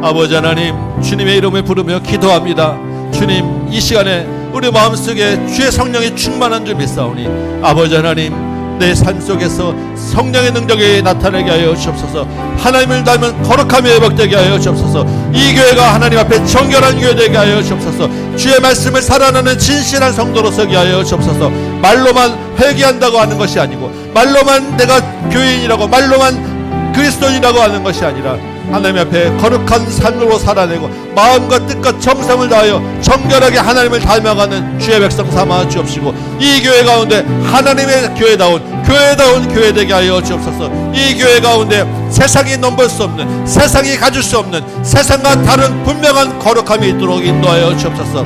A: 아버지 하나님, 주님의 이름을 부르며 기도합니다. 주님, 이 시간에 우리 마음속에 주의 성령이 충만한 줄 믿사오니 아버지 하나님, 내 삶 속에서 성령의 능력이 나타나게 하여 주옵소서. 하나님을 닮은 거룩함이 회복되게 하여 주옵소서. 이 교회가 하나님 앞에 정결한 교회 되게 하여 주옵소서. 주의 말씀을 살아나는 진실한 성도로 서게 하여 주옵소서. 말로만 회개한다고 하는 것이 아니고 말로만 내가 교인이라고 말로만 그리스도인이라고 하는 것이 아니라 하나님 앞에 거룩한 삶으로 살아내고 마음과 뜻과 정성을 다하여 정결하게 하나님을 닮아가는 주의 백성 삼아 주옵시고 이 교회 가운데 하나님의 교회다운 교회 되게 하여 주옵소서. 이 교회 가운데 세상이 넘볼 수 없는, 세상이 가질 수 없는, 세상과 다른 분명한 거룩함이 있도록 인도하여 주옵소서.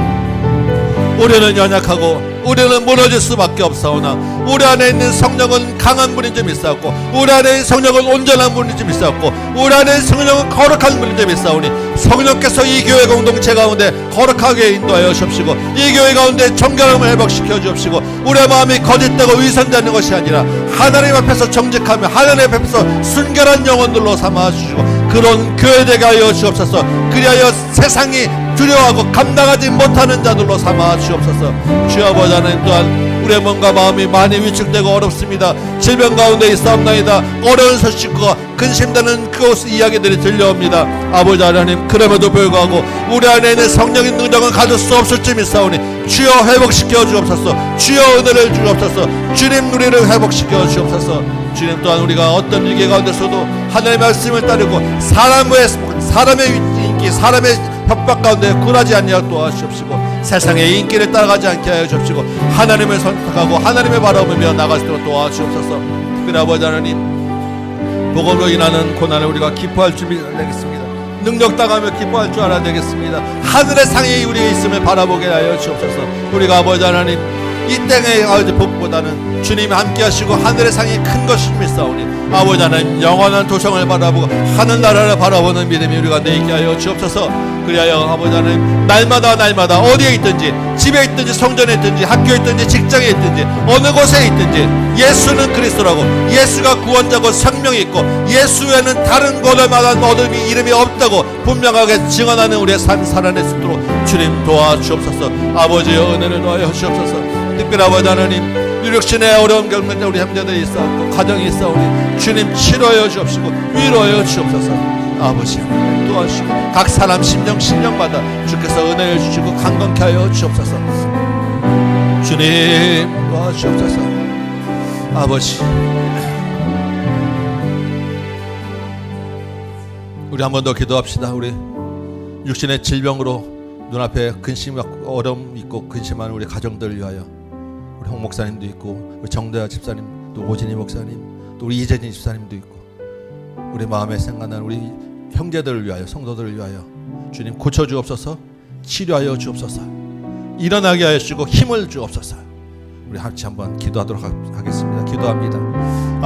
A: 우리는 연약하고 우리는 무너질 수밖에 없사오나 우리 안에 있는 성령은 강한 분인 줄 믿사옵고 우리 안에 있는 성령은 온전한 분인 줄 믿사옵고 우리 안에 있는 성령은 거룩한 분인 줄 믿사오니 성령께서 이 교회 공동체 가운데 거룩하게 인도하여 주옵시고 이 교회 가운데 정결함을 회복시켜 주옵시고 우리의 마음이 거짓되고 위선되는 것이 아니라 하나님 앞에서 정직하며 하나님 앞에서 순결한 영혼들로 삼아 주시고 그런 교회 되게 하여 주옵소서. 그리하여 세상이 두려워하고 감당하지 못하는 자들로 삼아 주옵소서. 주여 아버지 하나님 또한 우리의 몸과 마음이 많이 위축되고 어렵습니다. 질병 가운데 있사옵나이다. 어려운 소식과 근심되는 그곳 이야기들이 들려옵니다. 아버지 하나님, 그럼에도 불구하고 우리 안에 있는 성령의 능력은 가질 수 없을 줄 믿사오니 주여 회복시켜 주옵소서. 주여 은혜를 주옵소서. 주님 우리를 회복시켜 주옵소서. 주님 또한 우리가 어떤 위기 가운데서도 하나님의 말씀을 따르고 사람의 인기, 사람의 협박 가운데 굴하지 않게 도와주옵시고 세상의 인기를 따라가지 않게 하여 주옵시고 하나님을 선택하고 하나님을 바라보며 나갈 수 있도록 도와주옵소서. 그래 아버지 하나님, 복음으로 인하는 고난을 우리가 기뻐할 줄 알겠습니다. 능력 당하며 기뻐할 줄 알아야 되겠습니다. 하늘의 상이 우리의 있음을 바라보게 하여 주옵소서. 우리가 아버지 하나님
E: 이 땅의 복보다는 주님이 함께하시고 하늘의 상이 큰 것을 믿사오니 아버지 하나님 영원한 도성을 바라보고 하늘나라를 바라보는 믿음이 우리가 있게 하여 주옵소서. 그리하여 아버지 하나님 날마다 어디에 있든지 집에 있든지 성전에 있든지 학교에 있든지 직장에 있든지 어느 곳에 있든지 예수는 그리스도라고, 예수가 구원자고 생명이 있고 예수 외에는 다른 곳에마다 얻음이 이름이 없다고 분명하게 증언하는 우리의 삶 살아낼 수 있도록 주님 도와주옵소서. 아버지의 은혜를 더하여 주옵소서. 특별히 아버지 하나님 유력신의 어려움 겪는 우리 형제들이 있사옵고 가정이 있사오니 주님 치료하여 주옵시고 위로하여 주옵소서. 아버지 하나님 도와주시고 각 사람 심령마다 주께서 은혜를 주시고 강건케 하여 주옵소서. 주님 도와주옵소서. 아버지, 우리 한 번 더 기도합시다. 우리 육신의 질병으로 눈앞에 근심, 어려움 있고 근심하는 우리 가정들을 위하여, 우리 홍 목사님도 있고 우리 정대하 집사님, 또 오진희 목사님, 또 우리 이재진 집사님도 있고 우리 마음에 생각나는 우리 형제들을 위하여, 성도들을 위하여 주님 고쳐주옵소서. 치료하여 주옵소서. 일어나게 하여 주시고 힘을 주옵소서. 우리 같이 한번 기도하도록 하겠습니다. 기도합니다.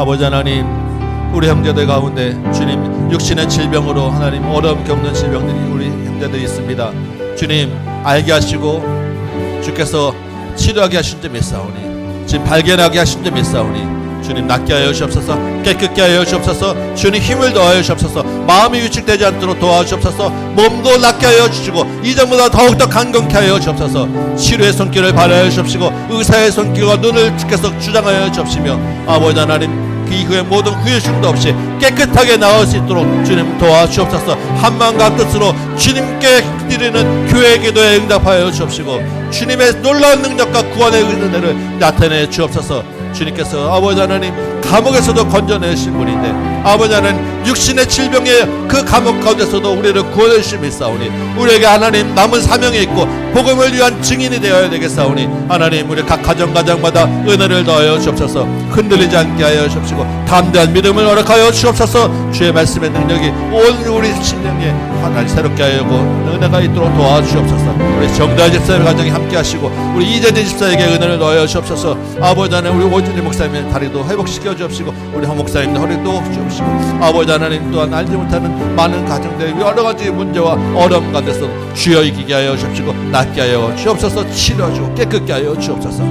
E: 아버지 하나님, 우리 형제들 가운데 주님 육신의 질병으로 하나님 어려움 겪는 질병들이 우리 형제들이 있습니다. 주님 알게 하시고 주께서 치료하게 하신 점 있사오니, 지금 발견하게 하신 점 있사오니 주님 낫게 하여 주옵소서. 깨끗게 하여 주옵소서. 주님 힘을 더하여 주옵소서. 마음이 위축되지 않도록 도와주옵소서. 몸도 낫게 하여 주시고 이전보다 더욱더 강건케 하여 주옵소서. 치료의 손길을 발하여 주옵시고 의사의 손길과 눈을 주께서 주장하여 주옵시며 아버지 하나님 그 이후에 모든 후유증도 없이 깨끗하게 나올 수 있도록 주님 도와주옵소서. 한마음과 뜻으로 주님께 드리는 교회 기도에 응답하여 주옵시고 주님의 놀라운 능력과 구원의 은혜를 나타내 주옵소서. 주님께서 아버지 하나님 감옥에서도 건져내신 분인데 아버지 하나님 육신의 질병의 그 감옥 가운데서도 우리를 구원해 주심이 싸우니 우리에게 하나님 남은 사명이 있고 복음을 위한 증인이 되어야 되겠사오니 하나님 우리 각 가정마다 은혜를 더하여 주옵소서. 흔들리지 않게 하여 주옵시고 담대한 믿음을 허락하여 주옵소서. 주의 말씀의 능력이 온 우리 심령에 하나님 새롭게 하여 은혜가 있도록 도와주옵소서. 우리 정다희 집사님 가정이 함께 하시고 우리 이재진 집사에게 은혜를 더하여 주옵소서. 아버지 하나님 우리 오진희 목사님의 다리도 회복시켜 주옵시고 우리 홍 목사님의 허리도 주옵시고 아버지 하나님 또한 알지 못하는 많은 가정들의 여러 가지 문제와 어려움 가운데서 주여 이기게 하여 주옵시고 낫게 하여 주옵소서. 치료하시고 깨끗게 하여 주옵소서.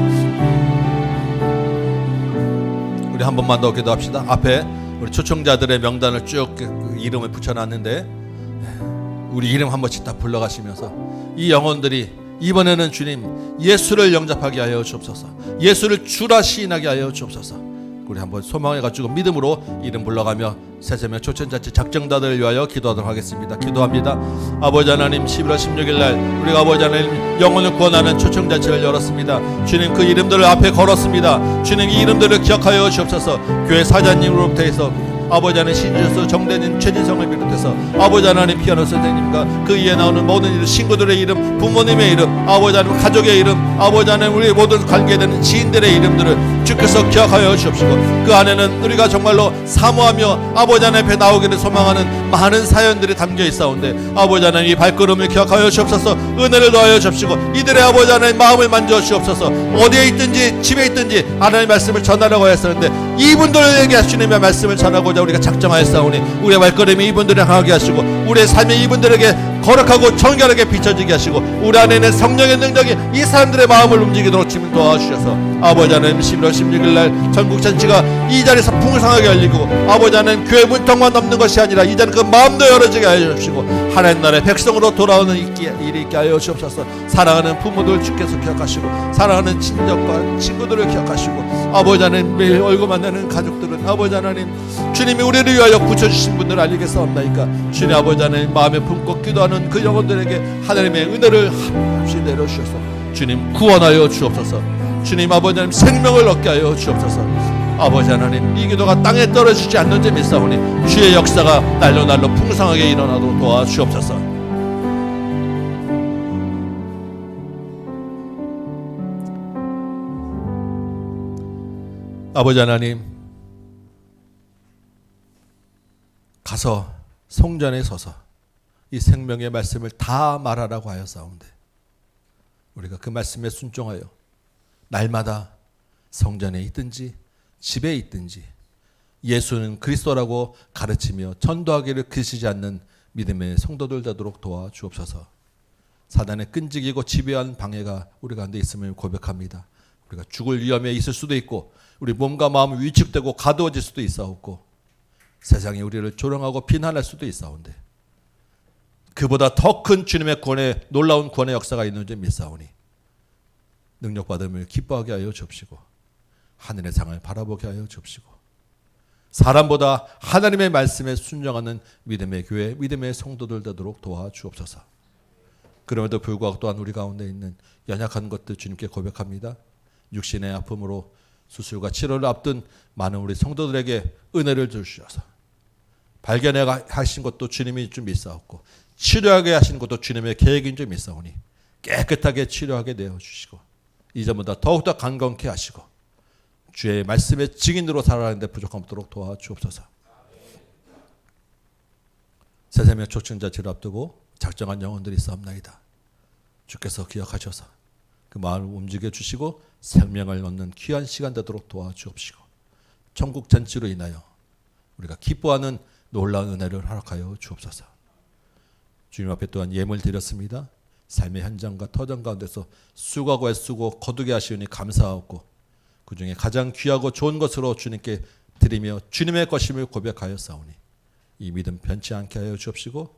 E: 우리 한 번만 더 기도합시다. 앞에 우리 초청자들의 명단을 쭉 이름을 붙여놨는데 우리 이름 한 번씩 다 불러가시면서 이 영혼들이 이번에는 주님 예수를 영접하게 하여 주옵소서. 예수를 주라 시인하게 하여 주옵소서. 우리 한번 소망해가지고 믿음으로 이름 불러가며 세세명 초청자치 작정자들을 위하여 기도하도록 하겠습니다. 기도합니다. 아버지 하나님 11월 16일 날 우리가 아버지 하나님 영혼을 구원하는 초청자치를 열었습니다. 주님 그 이름들을 앞에 걸었습니다. 주님 이 이름들을 기억하여 주옵소서. 교회 사장님으로부터 해서 아버지 하나님 신주수 정대님 최진성을 비롯해서 아버지 하나님 피아노 선생님과 그 이에 나오는 모든 이름, 친구들의 이름, 부모님의 이름, 아버지 하나님 가족의 이름, 아버지 하나님 우리 모든 관계되는 지인들의 이름들을 주께서 기억하여 주옵시고 그 안에는 우리가 정말로 사모하며 아버지 하나님 앞에 나오기를 소망하는 많은 사연들이 담겨 있사온데 아버지 하나님 이 발걸음을 기억하여 주옵소서. 은혜를 더하여 주옵시고 이들의 아버지 하나님 마음을 만져 주옵소서. 어디에 있든지 집에 있든지 하나님의 말씀을 전하라고 했었는데 이분들에게 주님의 말씀을 전하고자 우리가 작정하였사오니 우리의 발걸음이 이분들을 향하게 하시고 우리의 삶이 이분들에게 거룩하고 정결하게 비춰지게 하시고 우리 안에 있는 성령의 능력이 이 사람들의 마음을 움직이도록 주님 도와주셔서 아버지 하나님 11월 16일 날 전국잔치가 이 자리에서 풍성하게 열리고 아버지 하나님 교회 문턱만 넘는 것이 아니라 이제는 그 마음도 열어지게 하여 주시고 하나님 나라의 백성으로 돌아오는 일이 있게 하여 주옵소서. 사랑하는 부모들 주께서 기억하시고 사랑하는 친족과 친구들을 기억하시고 아버지 하나님 매일 얼굴 만나는 가족들은 아버지 하나님 주님이 우리를 위하여 붙여주신 분들 알리겠사옵나이까. 주님 아버지 하나님 마음에 품고 기도하는 그 영혼들에게 하나님의 은혜를 한없이 내려주셔서 주님 구원하여 주옵소서. 주님 아버지 하나님 생명을 얻게 하여 주옵소서. 아버지 하나님 이 기도가 땅에 떨어지지 않는 점이 있사오니 주의 역사가 날로 풍성하게 일어나도록 도와주옵소서. 아버지 하나님 가서 성전에 서서 이 생명의 말씀을 다 말하라고 하였사온데 우리가 그 말씀에 순종하여 날마다 성전에 있든지 집에 있든지 예수는 그리스도라고 가르치며 전도하기를 그치지 않는 믿음의 성도들 되도록 도와주옵소서. 사단의 끈질기고 지배한 방해가 우리 가운데 있음을 고백합니다. 우리가 죽을 위험에 있을 수도 있고 우리 몸과 마음이 위축되고 가두어질 수도 있사옵고 세상이 우리를 조롱하고 비난할 수도 있사온데 그보다 더 큰 주님의 구원의 놀라운 구원의 역사가 있는 줄 믿사오니 능력받음을 기뻐하게 하여 주옵시고 하늘의 상을 바라보게 하여 주옵시고 사람보다 하나님의 말씀에 순종하는 믿음의 교회, 믿음의 성도들 되도록 도와주옵소서. 그럼에도 불구하고 또한 우리 가운데 있는 연약한 것들 주님께 고백합니다. 육신의 아픔으로 수술과 치료를 앞둔 많은 우리 성도들에게 은혜를 주시어서 발견해 하신 것도 주님이 좀 믿사옵고 치료하게 하신 것도 주님의 계획인 줄 믿사오니 깨끗하게 치료하게 내어주시고 이전보다 더욱더 강건케 하시고 주의 말씀의 증인으로 살아가는 데 부족함 없도록 도와주옵소서. 세상의 초청자치를 앞두고 작정한 영혼들이 있사옵나이다. 주께서 기억하셔서 그 마음을 움직여 주시고 생명을 얻는 귀한 시간 되도록 도와주옵시고 천국 잔치로 인하여 우리가 기뻐하는 놀라운 은혜를 허락하여 주옵소서. 주님 앞에 또한 예물 드렸습니다. 삶의 현장과 터전 가운데서 수고하고 애쓰고 거두게 하시오니 감사하고 그 중에 가장 귀하고 좋은 것으로 주님께 드리며 주님의 것임을 고백하여 싸우니 이 믿음 변치 않게 하여 주옵시고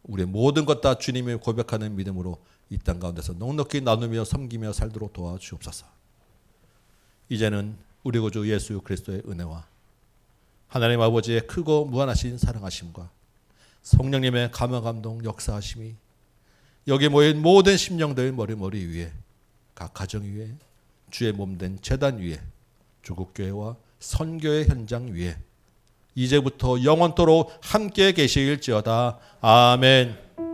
E: 우리의 모든 것 다 주님을 고백하는 믿음으로 이 땅 가운데서 넉넉히 나누며 섬기며 살도록 도와주옵소서. 이제는 우리 구주 예수 그리스도의 은혜와 하나님 아버지의 크고 무한하신 사랑하심과 성령님의 감화감동 역사하심이 여기 모인 모든 심령들 머리 위에 각 가정 위에 주의 몸된 제단 위에 조국교회와 선교의 현장 위에 이제부터 영원토록 함께 계시일지어다. 아멘.